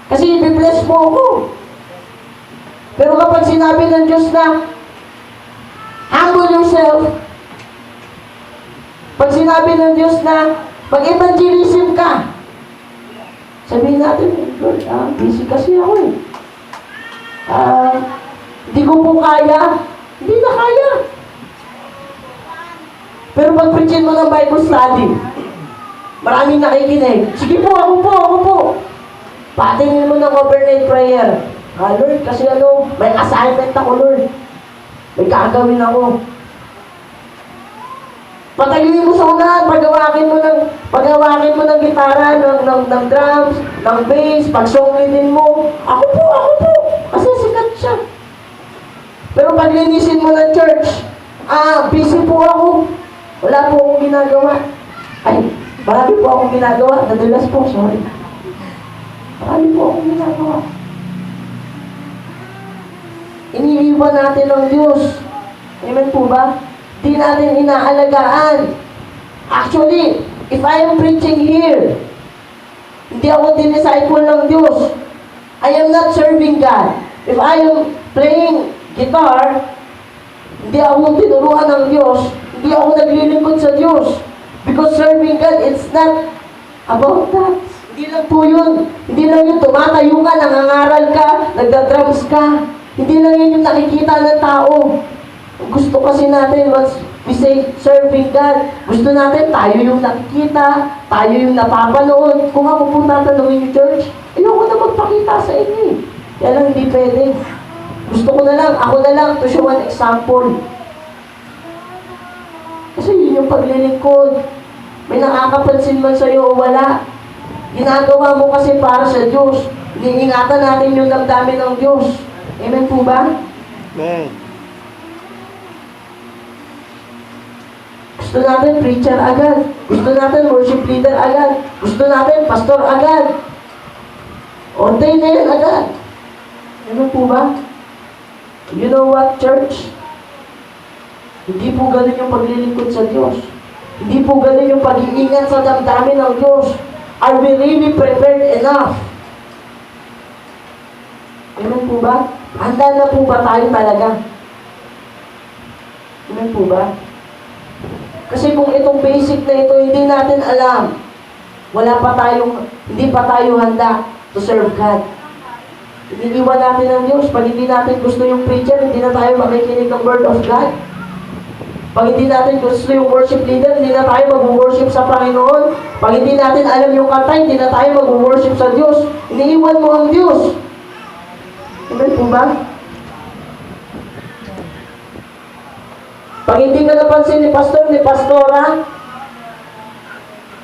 Kasi i-bless mo ako. Pero kapag sinabi ng Diyos na, humble yourself, pag sinabi ng Diyos na, mag-evangelism ka, sabihin natin, Lord, busy kasi ako eh. Hindi ko po kaya. Hindi na kaya. Pero pag preachin mo ng Bible study, maraming nakikinig. Sige po, ako po. Patingin mo ng overnight prayer. Lord, kasi may assignment ako, Lord. May gagawin ako. Patayin mo sa unahan, pagawakin mo ng gitara, ng drums, ng bass, pagsongitin mo. Ako po. Kasi sikat siya. Pero paglinisin mo ng church, busy po ako. Wala po akong ginagawa. Marami po akong ginagawa. Nadulas po, sorry. Marami po akong ginagawa. Iniiwan natin ang Diyos. Amen po ba? Di natin inaalagaan. Actually, if I am preaching here, hindi ako dinisciple ng Diyos. I am not serving God. If I am playing guitar, hindi ako tinuruan ng Diyos. Hindi ako naglilingkod sa Diyos. Because serving God, it's not about that. Hindi lang po yun. Hindi lang yun tumatayo ka, nangangaral ka, nagda-drums ka. Hindi lang yun yung nakikita ng tao. Gusto kasi natin, once we say serving God, gusto natin tayo yung nakikita, tayo yung napapanood. Kung ako po tatanungin yung church, ayoko na magpakita sa inyo eh. Kaya lang hindi pwede. Gusto ko na lang, ako na lang, to show an example. Kasi yun yung paglilingkod. May nakakapansin man sa'yo o wala. Ginagawa mo kasi para sa Diyos. Iniingatan natin yung damdamin ng Diyos. Amen po ba? Amen. Gusto natin preacher agad. Gusto natin worship leader agad. Gusto natin pastor agad. Ordain na yan agad. Amen po ba? You know what, church? Hindi po ganun yung paglilingkod sa Diyos. Hindi po ganun yung pag-iingat sa damdamin ng Diyos. Are we really prepared enough? Amen po ba? Handa na po ba tayo talaga? Amen po ba? Kasi kung itong basic na ito, hindi natin alam, hindi pa tayo handa to serve God. Iniiwan natin ang Diyos. Pag hindi natin gusto yung preacher, hindi na tayo makikinig ng Word of God. Pag hindi natin gusto yung worship leader, hindi na tayo mag-worship sa Panginoon. Pag hindi natin alam yung kanta, hindi na tayo mag-worship sa Diyos. Iniiwan mo ang Diyos. Amen po ba? Pag hindi ka napansin ni pastor, ni pastora,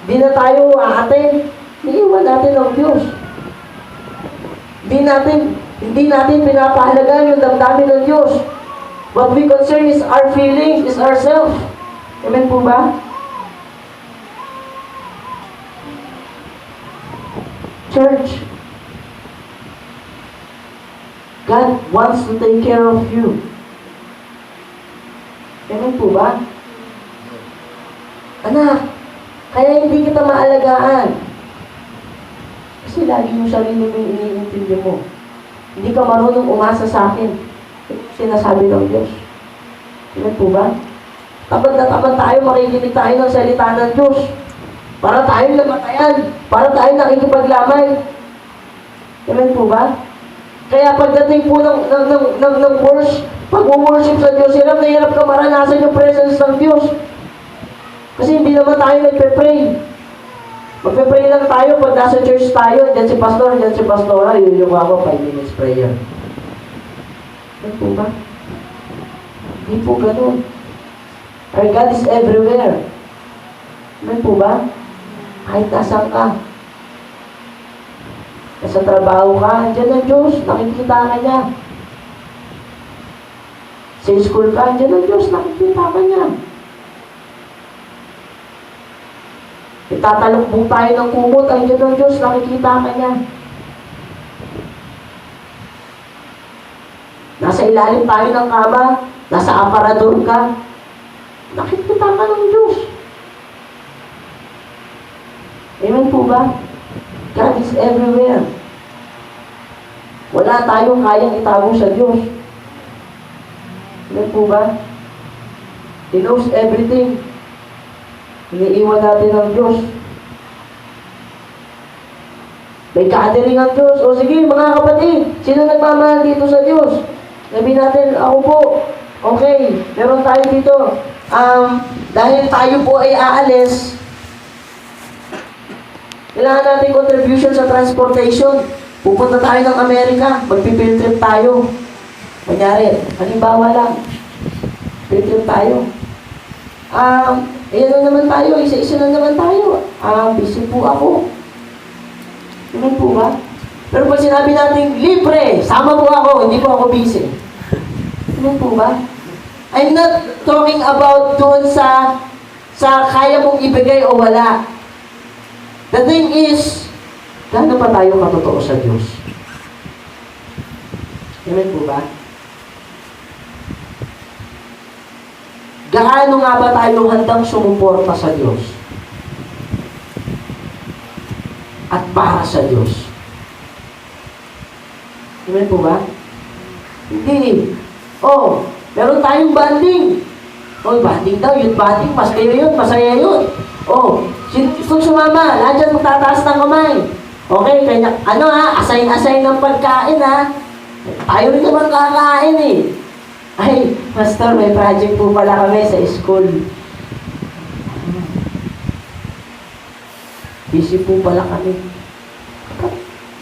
hindi na tayo aatin. Iniiwan natin ang Diyos. Hindi natin pinapahalagan yung damdamin ng Diyos. What we concern is our feelings, is ourselves. Amen po ba? Church, God wants to take care of you. Amen po ba? Anak, kaya hindi kita maalagaan. Kasi lagi yung sarili mo yung iniintindi mo. Hindi ka marunong umasa sa akin. Sinasabi ng Diyos. Amen po ba? Tamad na tamad tayo, makikinig tayo ng salita ng Diyos. Para tayong namatayan. Para tayong nakikipaglamay. Amen po ba? Kaya pagdating po ng pag-worship sa Diyos, hirap na hirap ka maranasan yung presence ng Diyos. Kasi hindi naman tayo nagpe-pray. Magpe-pray lang tayo pag nasa church tayo, dyan si pastor, dyan si pastora, yun yung ako, 5 minutes prayer. Ano po ba? Hindi po ganun. Our God is everywhere. Ano po ba? Kahit nasan ka. Nasa trabaho ka, dyan ang Diyos, nakikita ka niya. Sa school ka, dyan ang Diyos, nakikita ka niya. Itatalukbong tayo ng kumot, ang dyan ng Diyos, nakikita ka niya. Nasa ilalim tayo ng kama, nasa aparador ka, nakikita ka ng Diyos. Amen po ba? God is everywhere. Wala tayong kayang itago sa Diyos. Amen po ba? He knows everything. Iniiwan natin ang Diyos. May gathering ang Diyos. O sige, mga kapatid, sino nagmamahal dito sa Diyos? Sabihin natin, ako po. Okay, meron tayo dito. Dahil tayo po ay aalis, kailangan natin contribution sa transportation. Pupunta tayo ng Amerika, magpipill trip tayo. Kunyari, halimbawa lang, field trip tayo. Ayan na naman tayo, isa-isa na naman tayo. Busy po ako. Ano po ba? Pero pag sinabi natin, libre, sama po ako, hindi po ako busy. Ano po ba? I'm not talking about doon sa kaya mong ibigay o wala. The thing is, gaano pa tayo katotoo sa Diyos? Amen po ba? Gaano nga ba tayo handang sumuporta sa Diyos? At para sa Diyos? Amen po ba? Hindi. Meron tayong banding. Banding daw, youth banding, mas kayo yun, masaya yun. Gusto sumama, lahat dyan magtataas ng kamay. Okay, kaya, assign ng pagkain Tayo rin naman kakain Ay, Pastor, may project po pala kami sa school. Busy po pala kami.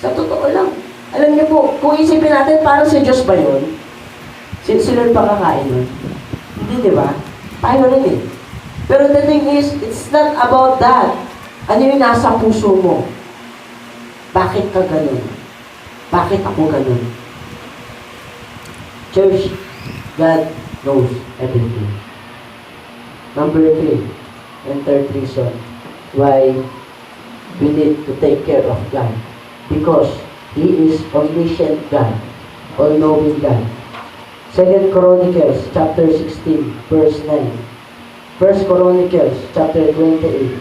Sa totoo lang. Alam niyo po, kung isipin natin, parang si Diyos ba yun? Si Lord pa kakain nun? Hindi, di ba? Tayo rin Pero the thing is, it's not about that. Ano yung nasa puso mo? Bakit ka ganun? Bakit ako ganun? Church, God knows everything. Number 3, and third reason why we need to take care of God. Because He is omniscient God, all-knowing God. 2 Chronicles chapter 16, verse 9. 1 Chronicles chapter 28,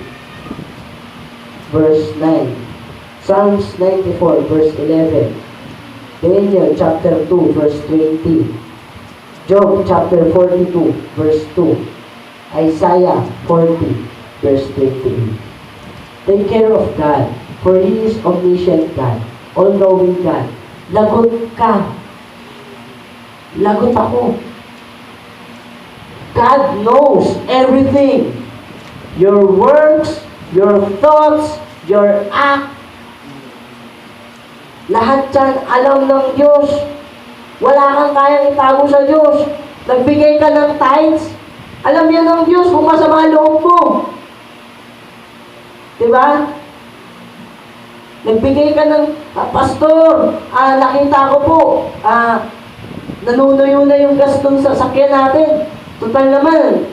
verse 9. Psalms 94, verse 11. Daniel chapter 2, verse 20. Job chapter 42, verse 2. Isaiah 40, verse 28. Take care of God, for He is omniscient God, all-knowing God. Lagot ka. Lagot ako. God knows everything. Your works, your thoughts, your act. Lahat yan alam ng Diyos. Wala kang kayang itago sa Diyos. Nagbigay ka ng tithes. Alam yan ng Diyos kung masama ang loob mo. Diba? Nagbigay ka ng, Pastor, nakita ko po, nanunuyo na yung gas dun sa sakyan natin. Total naman,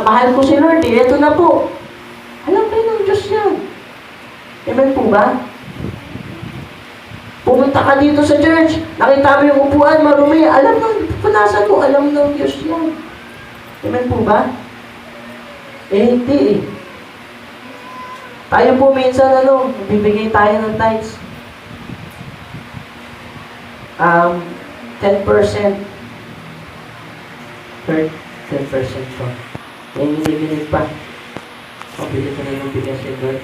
mahal ko si Lord, ito na po. Alam kayo ng Diyos yan. Amen po ba? Pumunta ka dito sa church, nakita mo yung upuan, marumi, alam ng, punasan mo, alam ng Diyos yan. Amen po ba? Hindi eh. Tayo po minsan, bibigay tayo ng tithes. 10%. 10% po. May hindi pa. Pabili ka na ng bigas yun, Lord.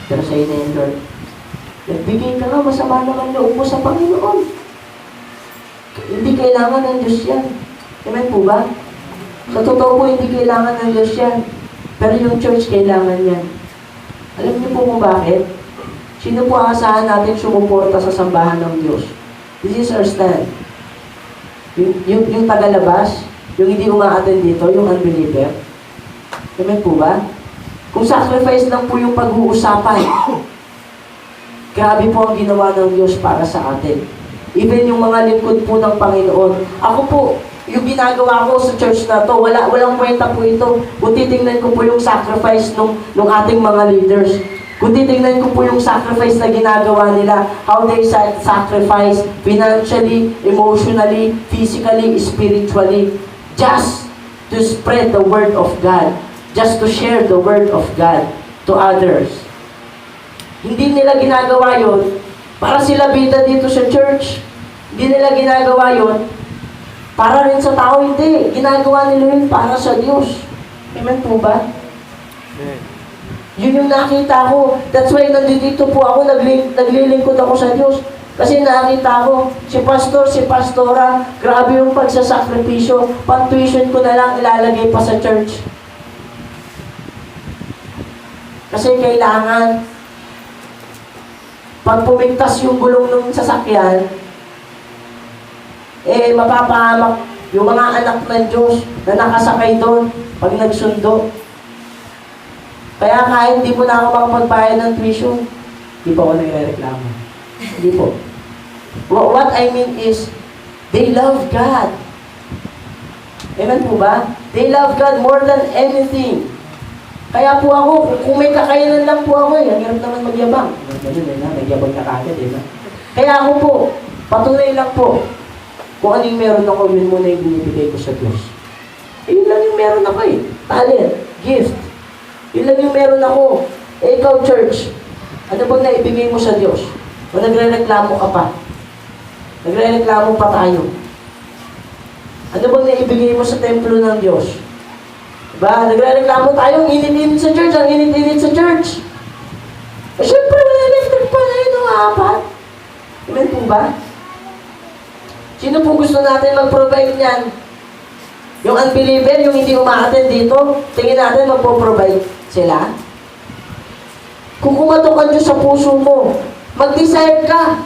Pero sa'yo na yun, Lord. Nagbigay ka nga, masama naman loob mo sa Panginoon. Hindi kailangan ng Diyos yan. Amen po ba? Sa totoo po, hindi kailangan ng Diyos yan. Pero yung church, kailangan yan. Alam niyo po kung bakit? Sino po ang asahan natin sumuporta sa sambahan ng Diyos? This is our stand. Yung tagalabas, yung hindi umaattend dito, yung unbeliever. Amen po ba? Kung sacrifice lang po yung pag-uusapan, grabe po ang ginawa ng Diyos para sa atin. Even yung mga lingkod po ng Panginoon. Ako po, yung ginagawa ko sa church na to, walang kwenta po ito. Kung titingnan ko po yung sacrifice nung ating mga leaders. Kung titingnan ko po yung sacrifice na ginagawa nila, how they sacrifice financially, emotionally, physically, spiritually, just to spread the word of God, just to share the word of God to others. Hindi nila ginagawa yon para sila bida dito sa church. Hindi nila ginagawa yon para rin sa tao, hindi. Ginagawa nila yun para sa Diyos. Amen po ba? Amen. Yun yung nakita ko. That's why nandito po ako, naglilingkod ako sa Diyos. Kasi nakita ko, si pastor, si pastora, grabe yung pagsasakripisyo. Pang-tuition ko na lang ilalagay pa sa church. Kasi kailangan, pag pumigtas yung gulong ng sasakyan, mapapahamak yung mga anak ng Diyos na nakasakay doon pag nagsundo. Kaya kahit di mo na ako makapagbayad ng tuition, di pa ako nagre-reklamo. Hindi po. What I mean is, they love God. Amen po ba? They love God more than anything. Kaya po ako, kung may kakayanan lang po ako, ang hirap naman magyabang. Ganun na, nagyabang na kagad, Kaya ako po, patuloy lang po, kung ano yung meron ako, yun muna yung binibigay ko sa Diyos. Yun lang yung meron ako talent, gift. Yun lang yung meron ako. Ikaw, church, ano bang naibigay mo sa Diyos? O nagre-reklamo ka pa? Nagre-reklamo pa tayo. Ano bang naibigay mo sa templo ng Diyos? Diba? Nagre-reklamo tayo, ang init-init sa church, ang init-init sa church. Siyempre, wala electric pa na yun, apat. Amen po ba? Sino po gusto natin mag-provide niyan? Yung unbeliever, yung hindi umaattend dito, tingin natin magpo-provide sila? Kung kumatok ang Diyos sa puso mo, mag-decide ka.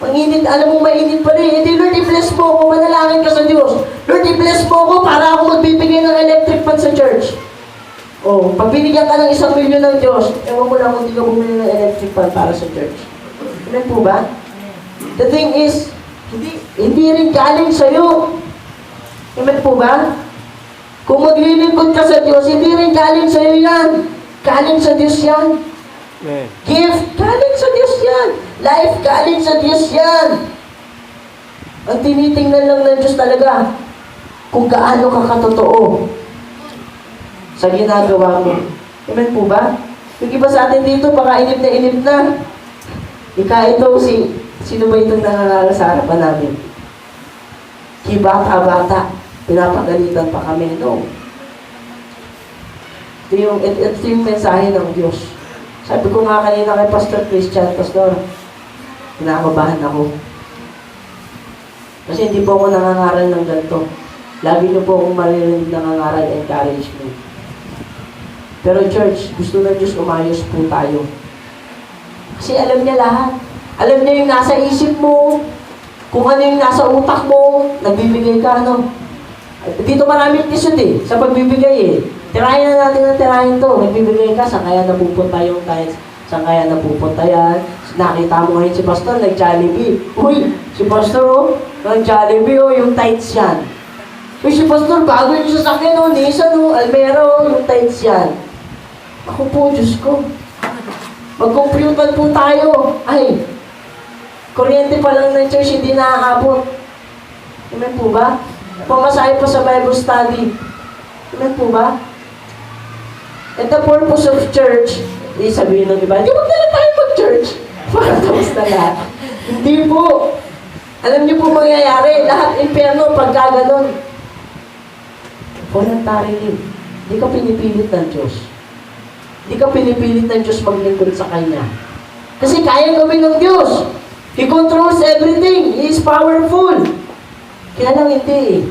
Manginit, alam mo mainit pa rin. Hindi, Lord, i-bless mo ako. Manalangin ka sa Diyos. Lord, i-bless mo ako para ako magbibigay ng electric fan sa church. Oh, pag binigyan ka ng 1 milyon ng Diyos, ewan mo lang kung hindi ka bumili ng electric fan para sa church. Amen po ba? The thing is, hindi rin galing sa'yo. Amen po ba? Kung maglilingkod ka sa Diyos, hindi rin galing sa'yo yan. Galing sa Diyos yan. Amen. Gift, galing sa Diyos yan. Life, galing sa Diyos yan. Ang tinitingnan lang ng Diyos talaga, kung gaano ka katotoo sa ginagawa mo. Amen po ba? Yung iba sa atin dito, baka inip na. Ito sino ba itong nangangaral sa harapan namin? Bata-bata. pinapagalitan pa kami. No. Ito yung mensahe ng Diyos. Sabi ko nga kanina kay Pastor Christian, Pastor, kinakabahan ako. Kasi hindi po ako nangangaral ng ganito. Lagi niyo po akong maririnig nangangaral, encourage me. Pero church, gusto ng Diyos umayos po tayo. Kasi alam niya lahat. Alam niya yung nasa isip mo, kung ano yung nasa utak mo, nagbibigay ka, ano. Dito maraming tisod sa pagbibigay Tirahin na natin ang tirahin to. Nagbibigay ka, saan kaya napupunta yung tithes? Saan kaya napupunta yan? Nakita mo ngayon si Pastor, nag-Jollibee. Uy, si Pastor, nag-Jollibee, yung tithes yan. Uy, si Pastor, bago yung sasakyan, Nissan, Almero, yung tithes yan. Ako po, Diyos ko. Mag-computer po tayo. Ay, kuryente pa lang ng church, hindi nakakabot. Amen po ba? Pamasahe pa sa Bible study. Amen po ba? And the purpose of church, sabihin ng iba, di magdala tayo mag-church. Para tapos na lahat. Hindi po. Alam niyo po mangyayari, lahat impyerno pagka ganon. Voluntarily. Hindi ka pinipilit ng Diyos. Hindi ka pinipilit ng Diyos maglingkod sa Kanya. Kasi kaya gawin ng Diyos. He controls everything. He is powerful. Kaya lang hindi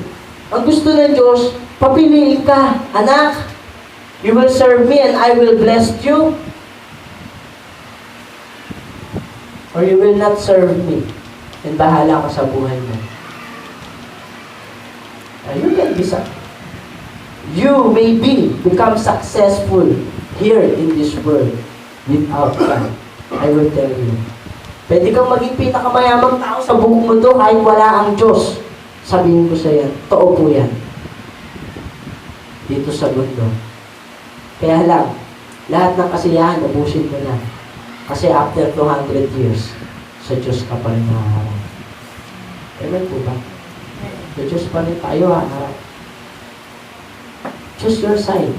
Ang gusto ng Diyos, papiliin ka, anak. You will serve me and I will bless you. Or you will not serve me. And bahala ka sa buhay mo. You can be You may become successful here in this world without God. I will tell you. Pwede kang maging pinakamayamang tao sa buong mundo kahit wala ang Diyos. Sabihin ko sa yan, totoo po yan. Dito sa mundo. Kaya lang, lahat ng kasiyahan, ubusin mo na. Kasi after 200 years, sa Diyos ka pa rin nakaharap. Amen po ba? Sa Diyos pa rin tayo haharap. Choose your side.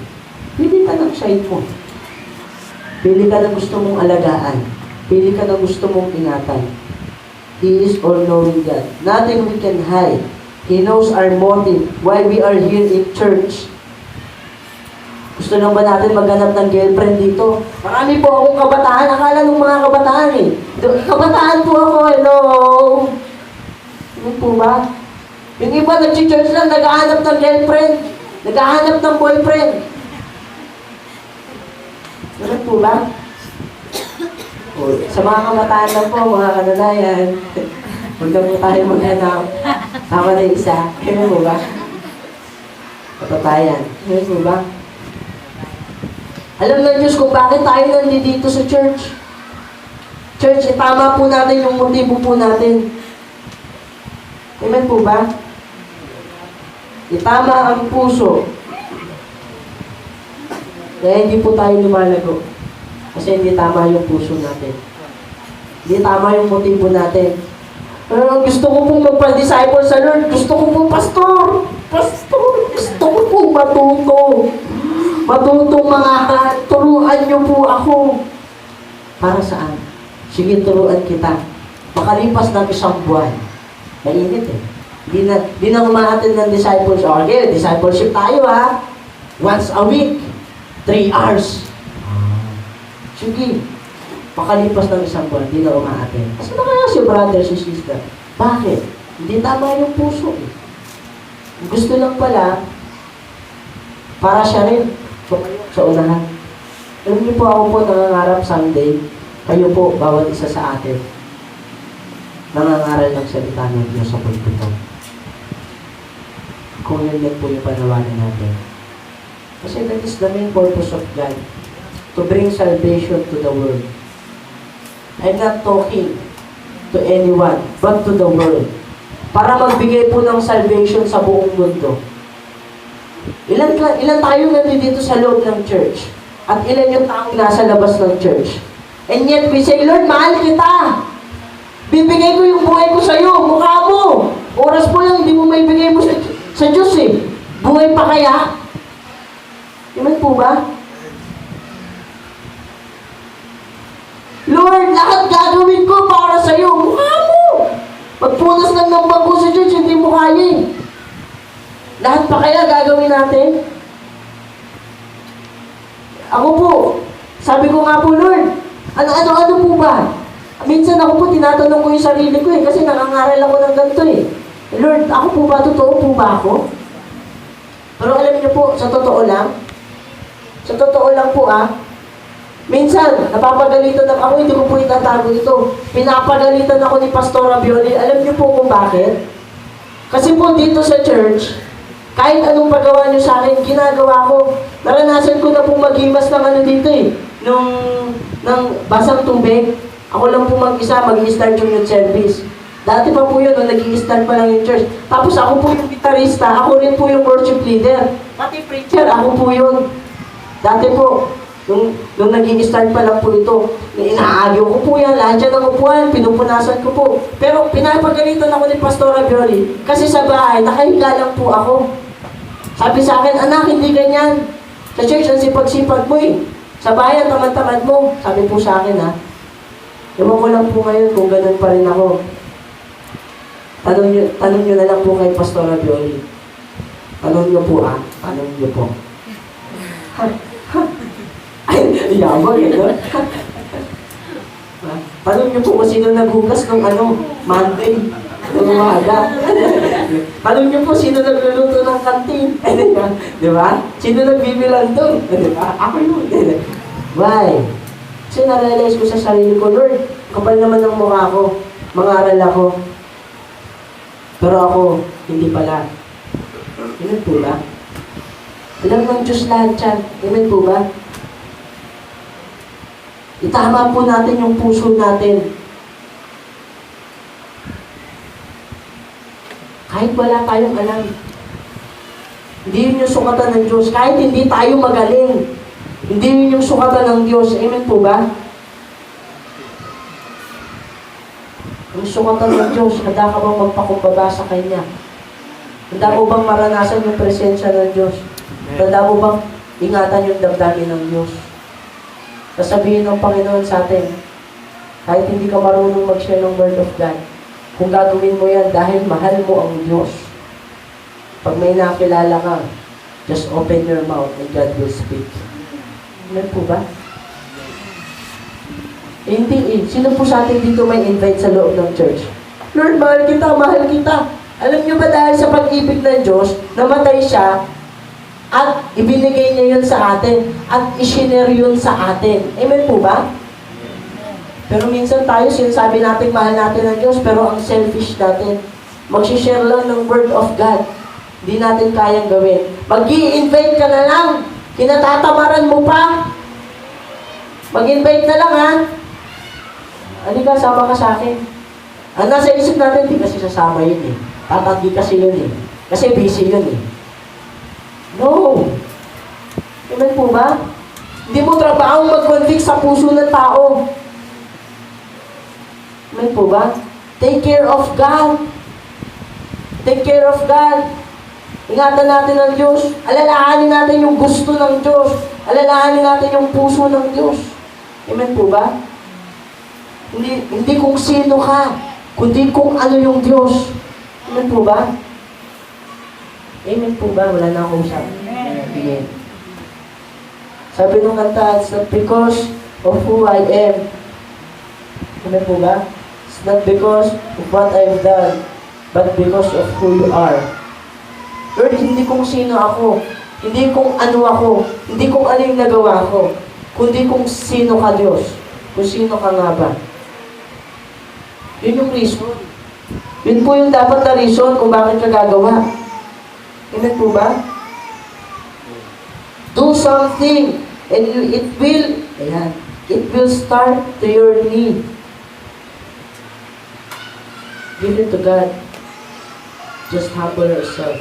Pili ka ng side mo. Pili ka ng gusto mong alagaan. Pili ka ng gusto mong ingatan. He is all-knowing God. Nothing we can hide. He knows our motive, why we are here in church. Gusto lang ba natin maghanap ng girlfriend dito? Marami po akong kabataan. Akala ng mga kabataan Kabataan po ako, hello! Ano po ba? Yung iba nag-church lang, naghahanap ng girlfriend. Naghahanap ng boyfriend. Ano po ba? Sa mga kabataan lang po, mga kananayan, huwag na po tayo maghanap. Tama na isa. Ano po ba? Kapatayan. Ano po ba? Alam ng Diyos kung bakit tayo nandito sa church. Church, tama po natin yung motibo po natin. Amen po ba? Itama ang puso. Kaya hindi po tayo lumalago. Kasi hindi tama yung puso natin. Hindi tama yung motibo natin. Gusto ko pong magpa-disciple sa Lord. Gusto ko pong pastor. Gusto ko pong matuto. Matutong mga turuan niyo po ako. Para saan? Sige, turuan kita. Makalipas ng isang buwan. Mainit Di na umaatin ng discipleship. Okay, discipleship tayo Once a week. 3 hours. Sige. Makalipas ng isang buwan, di na umaatin. Kasi na kaya si brother, si sister? Bakit? Hindi tama yung puso Gusto lang pala, para siya rin. Sa unahan. Alam niyo po, ako po nangangarap someday, kayo po, bawat isa sa atin, nangangaral ng salita ng Diyos sa pagpito. Kung yun po yung panawagan natin. Kasi that is the main purpose of God, to bring salvation to the world. I'm not talking to anyone, but to the world. Para magbigay po ng salvation sa buong mundo. Ilan tayo nandito sa loob ng church? At ilan yung taong nasa labas ng church? And yet we say, Lord, mahal kita. Bibigay ko yung buhay ko sa iyo, mukha mo. Oras po lang, hindi mo maibigay mo sa Diyos Buhay pa kaya? Amen po ba? Lord, lahat gagawin ko para sa iyo, mukha mo. Magpunas ng bangko sa church, hindi mo kaya Lahat pa kaya gagawin natin? Ako po, sabi ko nga po, Lord, ano po ba? Minsan ako po, tinatanong ko yung sarili ko kasi nangangaral ako ng ganito Lord, ako po ba? Totoo po ba ako? Pero alam niyo po, sa totoo lang po minsan, napapagalitan ako, hindi ko po itatago ito. Pinapagalitan ako ni Pastor Ravioli. Alam niyo po kung bakit? Kasi po dito sa church, kahit anong paggawa niyo sa akin, ginagawa ko. Naranasan ko na po maghimas ng dito ng basang tubig. Ako lang po mag-isa, mag-i-start yung youth service. Dati pa po yun, nung nag-i-start pa lang yung church. Tapos ako po yung gitarista, ako rin po yung worship leader. Pati preacher, ako po yun. Dati po, nung nag-i-start pa lang po ito, inaagyo ko po yan, lahat yan ng upuan, pinupunasan ko po. Pero pinapagalitan ako ni Pastor Ravioli, kasi sa bahay, nakahiga lang po ako. Sabi sa akin, anak, hindi ganyan. Sa church, ang sipag-sipag mo Sa bahay, ang tamad-tamad mo. Sabi po sa akin, ewan ko lang po ngayon kung ganun pa rin ako. Tanong nyo na lang po kay Pastor Ravioli. Tanong nyo po Tanong nyo po. Ay, yabang no? Tanong nyo po kung sino naghugas ng Monday. Ng umaga. Tanong nyo po sino nagluluto ng kantin. Di ba? Sino nagbibilang doon? Di ba? Ako yun. Why? Kasi narealize ko sa sarili ko, Lord, kapal naman ng mukha ko. Mangaral ako. Pero ako, hindi pala. Amen po ba? Alam ng Diyos lahat yan. Amen po ba? Itama po natin yung puso natin. Kahit wala tayong alam. Hindi yun yung sukatan ng Diyos. Kahit hindi tayo magaling. Hindi yun yung sukatan ng Diyos. Amen po ba? Ang sukatan ng Diyos, handa ka bang magpakumbaba sa Kanya? Handa mo bang maranasan yung presensya ng Diyos? Handa mo bang ingatan yung damdamin ng Diyos? Sasabihin ng Panginoon sa atin, kahit hindi ka marunong mag-share ng Word of God, kung gagawin mo yan dahil mahal mo ang Diyos, pag may nakilala ka, just open your mouth and God will speak. Amen po ba? Hindi Sino po sa atin dito may invite sa loob ng church? Lord, mahal kita, mahal kita. Alam niyo ba dahil sa pag-ibig ng Diyos, namatay siya at ibinigay niya yun sa atin at isinare yun sa atin. Amen po ba? Pero minsan tayo, sinasabi natin mahal natin ang Diyos, pero ang selfish natin. Mag-share lang ng Word of God. Hindi natin kayang gawin. Mag-i-invite ka na lang. Kinatatamaran mo pa. Mag-invite na lang Halika, sama ka sa akin. Ang nasa isip natin, di kasi sasama yun Tatagi kasi yun Kasi busy yun No. Amen po ba? Hindi mo trabaho mag-convict sa puso ng tao. Amen po ba? Take care of God. Take care of God. Ingatan natin ang Diyos. Alalahanin natin yung gusto ng Diyos. Alalahanin natin yung puso ng Diyos. Amen po ba? Hindi kung sino ka, kundi kung ano yung Diyos. Amen po ba? Amen po ba? Wala na akong usap. Amen. Sabi nung kanta, it's not because of who I am. Amen po ba? It's not because of what I've done, but because of who you are. Lord, hindi kung sino ako, hindi kung ano ako, hindi kung ano yung nagawa ko, kundi kung sino ka Diyos, kung sino ka nga ba. Yun yung reason. Yun po yung dapat na reason kung bakit ka gagawa. Amen po ba? Do something and it will start to your need. Give it to God. Just humble yourself.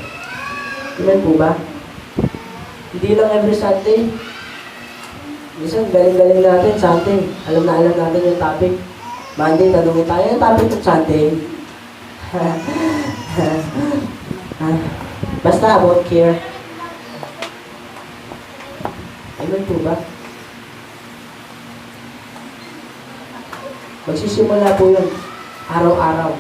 Amen po ba? Hindi lang every Sunday. Minsan, galing-galing natin, Sunday. Alam natin yung topic. Monday, tanongin tayo, yung topic ng Sunday. Basta about care. Amen po ba? Magsisimula po yun araw-araw.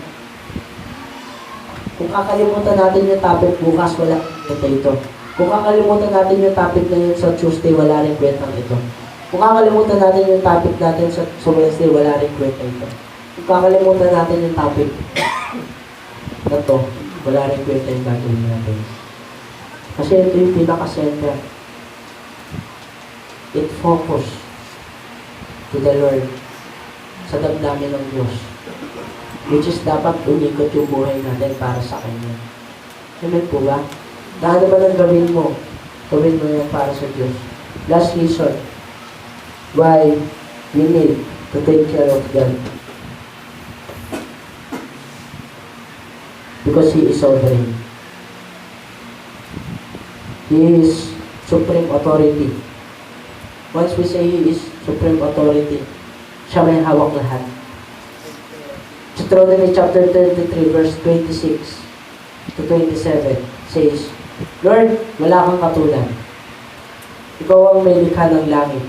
Kung kakalimutan natin yung topic bukas, wala. ito. Kung kakalimutan natin yung topic na yun sa Tuesday, wala rin kwentang ito. Kung kakalimutan natin yung topic natin sa Wednesday, wala rin kwenta ito. Kung kakalimutan natin yung topic na to, wala rin kwenta yung gagawin natin. Kasi ito yung pinaka-center. It focus to the Lord sa damdamin ng Diyos. Which is dapat unikot yung buhay natin para sa Kanya. Amen po ba? Dahil naman ang gawin mo yan para sa Diyos. Last reason why we need to take care of God. Because He is sovereign. He is supreme authority. Once we say He is supreme authority, siya may hawak lahat. Deuteronomy chapter 33 verse 26 to 27 says, Lord, wala kang katulad. Ikaw ang may likha ng langit.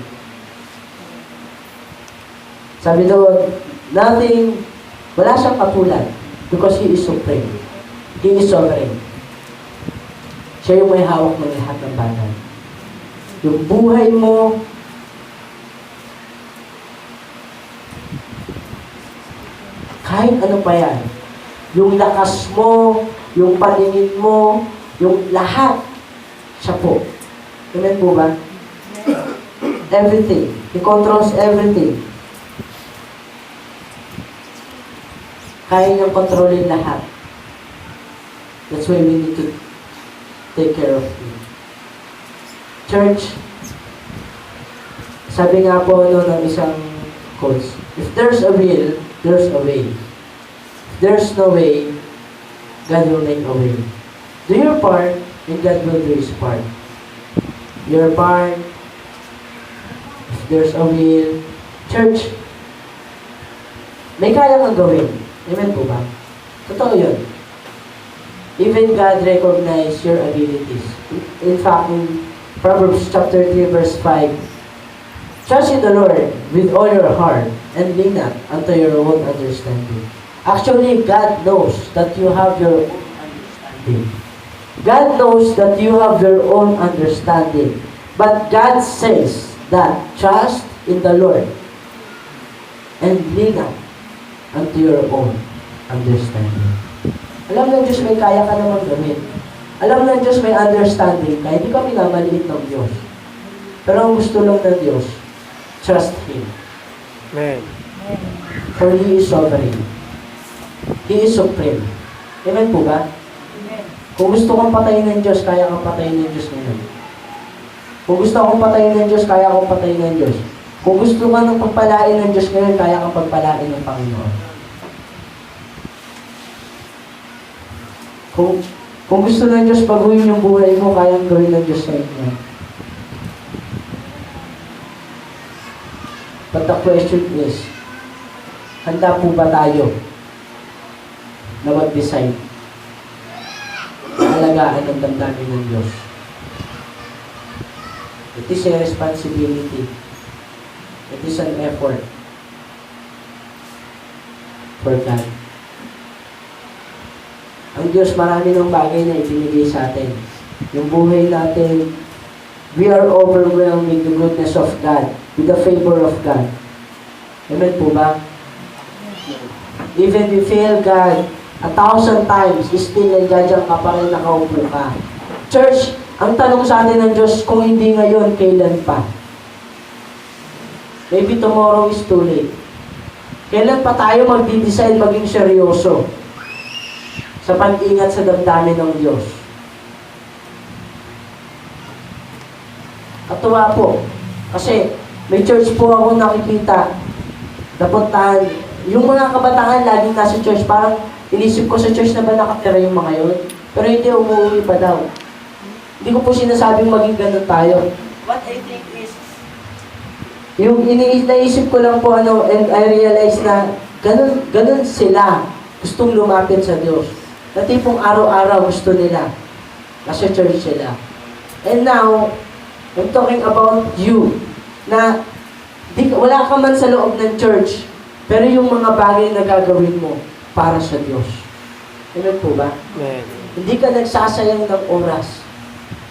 Sabi doon, wala siyang katulad because He is supreme. He is sovereign. Siya yung may hawak ng lahat ng bagay. Yung buhay mo, kahit ano pa yan, yung lakas mo, yung paningin mo, yung lahat, siya po. Amen po ba? Everything. He controls everything. Kaya niyang kontrolin lahat. That's why we need to take care of Him. Church, sabi nga po ng isang quotes, if there's a will, there's a way. If there's no way, God will make a way. Do your part, and God will do His part. Your part, if there's a will, church, may kaya kang gawin. Amen po ba? Totoo yun. Even God recognize your abilities. In fact, in Proverbs chapter 3 verse 5, trust in the Lord with all your heart and lean not unto your own understanding. Actually, God knows that you have your own understanding. God knows that you have your own understanding. But God says that trust in the Lord and lean not unto your own understanding. Alam ng Diyos may kaya ka naman gawin. Alam ng Diyos may understanding ka. Hindi ka minamaliit ng Diyos. Pero ang gusto lang ng Diyos, trust Him. Amen. For He is sovereign. He is supreme. Amen po ba? Amen. Kung gusto kong patayin ng Diyos, kaya kang patayin ng Diyos ngayon. Kung gusto kong patayin ng Diyos, kaya kong patayin ng Diyos. Kung gusto ka ng pagpalain ng Diyos ngayon, kaya kang pagpalain ng Panginoon. Kung gusto ng Diyos baguhin yung buhay mo, kayang gawin ng Diyos sa inyo. But the question is, handa po ba tayo na mag-decide na alagaan ang damdamin ng Diyos? It is a responsibility. It is an effort for God. Ang Diyos marami ng bagay na ibinigay sa atin. Yung buhay natin, we are overwhelmed with the goodness of God, with the favor of God. Amen po ba? Even we fail God 1,000 times, still nandiyan ka pa rin, nakaupo ka. Church, ang tanong sa atin ng Diyos, kung hindi ngayon, kailan pa? Maybe tomorrow is too late. Kailan pa tayo magdi-decide maging seryoso sa pag-ingat sa damdamin ng Diyos? Katuwa po. Kasi may church po ako nakikita, napuntahan. Yung mga kabataan laging nasa church, parang inisip ko sa church na ba nakatira yung mga yun? Pero hindi, umuwi pa daw. Hindi ko po sinasabing maging ganun tayo. What I think is, yung naisip ko lang po and I realize na ganun sila gustong lumapit sa Diyos. Na tipong araw-araw gusto nila. Nasa church sila. And now, I'm talking about you. Na wala ka man sa loob ng church, pero yung mga bagay na gagawin mo para sa Diyos. Amen po ba? Amen. Hindi ka nagsasayang ng oras.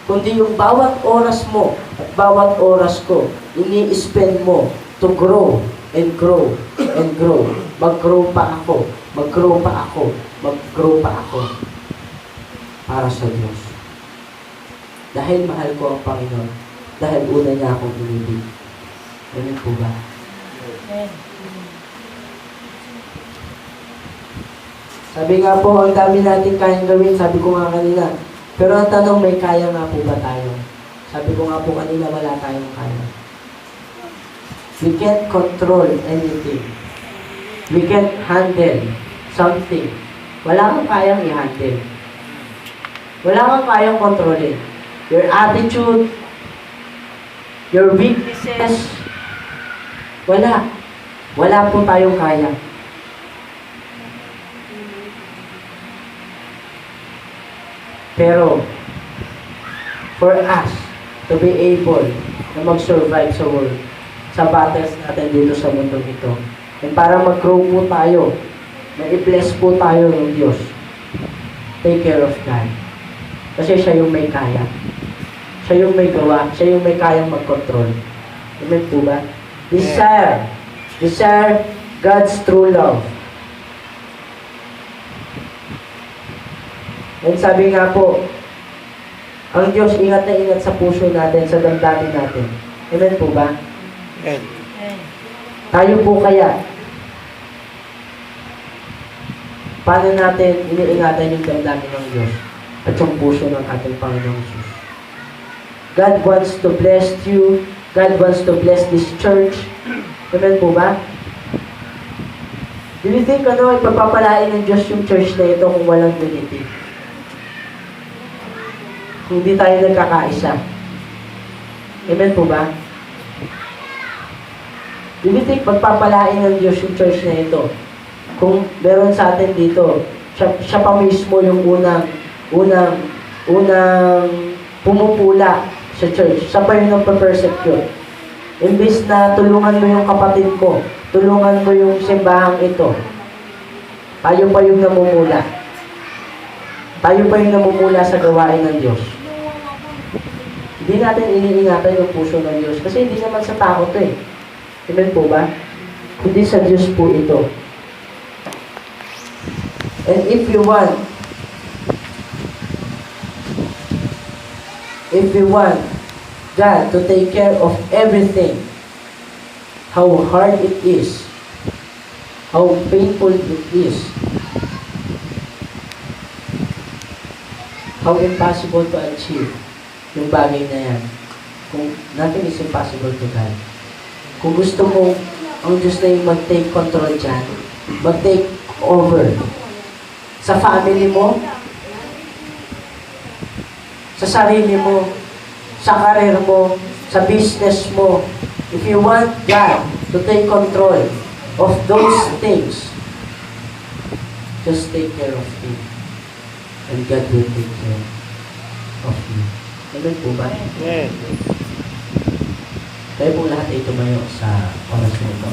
kundi yung bawat oras mo at bawat oras ko, ini-spend mo to grow and grow and grow. Mag-grow pa ako, mag-grow pa ako, mag-grow pa ako para sa Diyos. Dahil mahal ko ang Panginoon, dahil una niya akong inibig. Ganun po ba? Sabi nga po, ang dami natin kayang gawin, sabi ko nga kanina. Pero ang tanong, may kaya nga po ba tayo? Sabi ko nga po kanina, wala tayong kaya. We can't control anything. We can't handle something. Wala kang kayang i-handle. Wala kang kayang kontrolin. Your attitude, your weaknesses, wala. Wala po tayong kaya. Pero, for us to be able na mag-survive sa world, sa battles natin dito sa mundo ito, and para mag-grow po tayo, ma-i-bless po tayo ng Diyos, take care of God. Kasi siya yung may kaya. Siya yung may gawa. Siya yung may kayang mag-control. Amen po ba? Desire. Desire God's true love. And sabi nga po, ang Diyos ingat na ingat sa puso natin, sa damdamin natin. Amen po ba? Amen. Tayo po kaya, paano natin iniingatan yung damdamin ng Diyos at yung puso ng ating Panginoong Jesus? God wants to bless you. God wants to bless this church. Amen po ba? Do you think ipagpapalain ng Diyos yung church na ito kung walang unity? Kung hindi tayo nagkakaisa. Amen po ba? Do you think pagpapalain ng Diyos yung church na ito? Kung meron sa atin dito, siya pa mismo yung unang pumupula sa church. Siya pa yung nagpa-persecute. Imbis na tulungan mo yung kapatid ko, tulungan mo yung simbahang ito, tayo pa yung namumula. Tayo pa yung namumula sa gawain ng Diyos. Hindi natin iniingatan yung puso ng Diyos. Kasi hindi naman sa tao to eh. Amen po ba? Hindi sa Diyos po ito. And if you want God to take care of everything, how hard it is, how painful it is, how impossible to achieve yung bagay na yan. Kung nothing is impossible to God. Kung gusto mo ang Diyos na yung mag-take control dyan, mag-take over sa family mo, sa sarili mo, sa career mo, sa business mo. If you want God to take control of those things, just take care of Him. And God will take care of you. Amen po ba? Amen. Tayo po lahat ay tumayo sa oras na ito.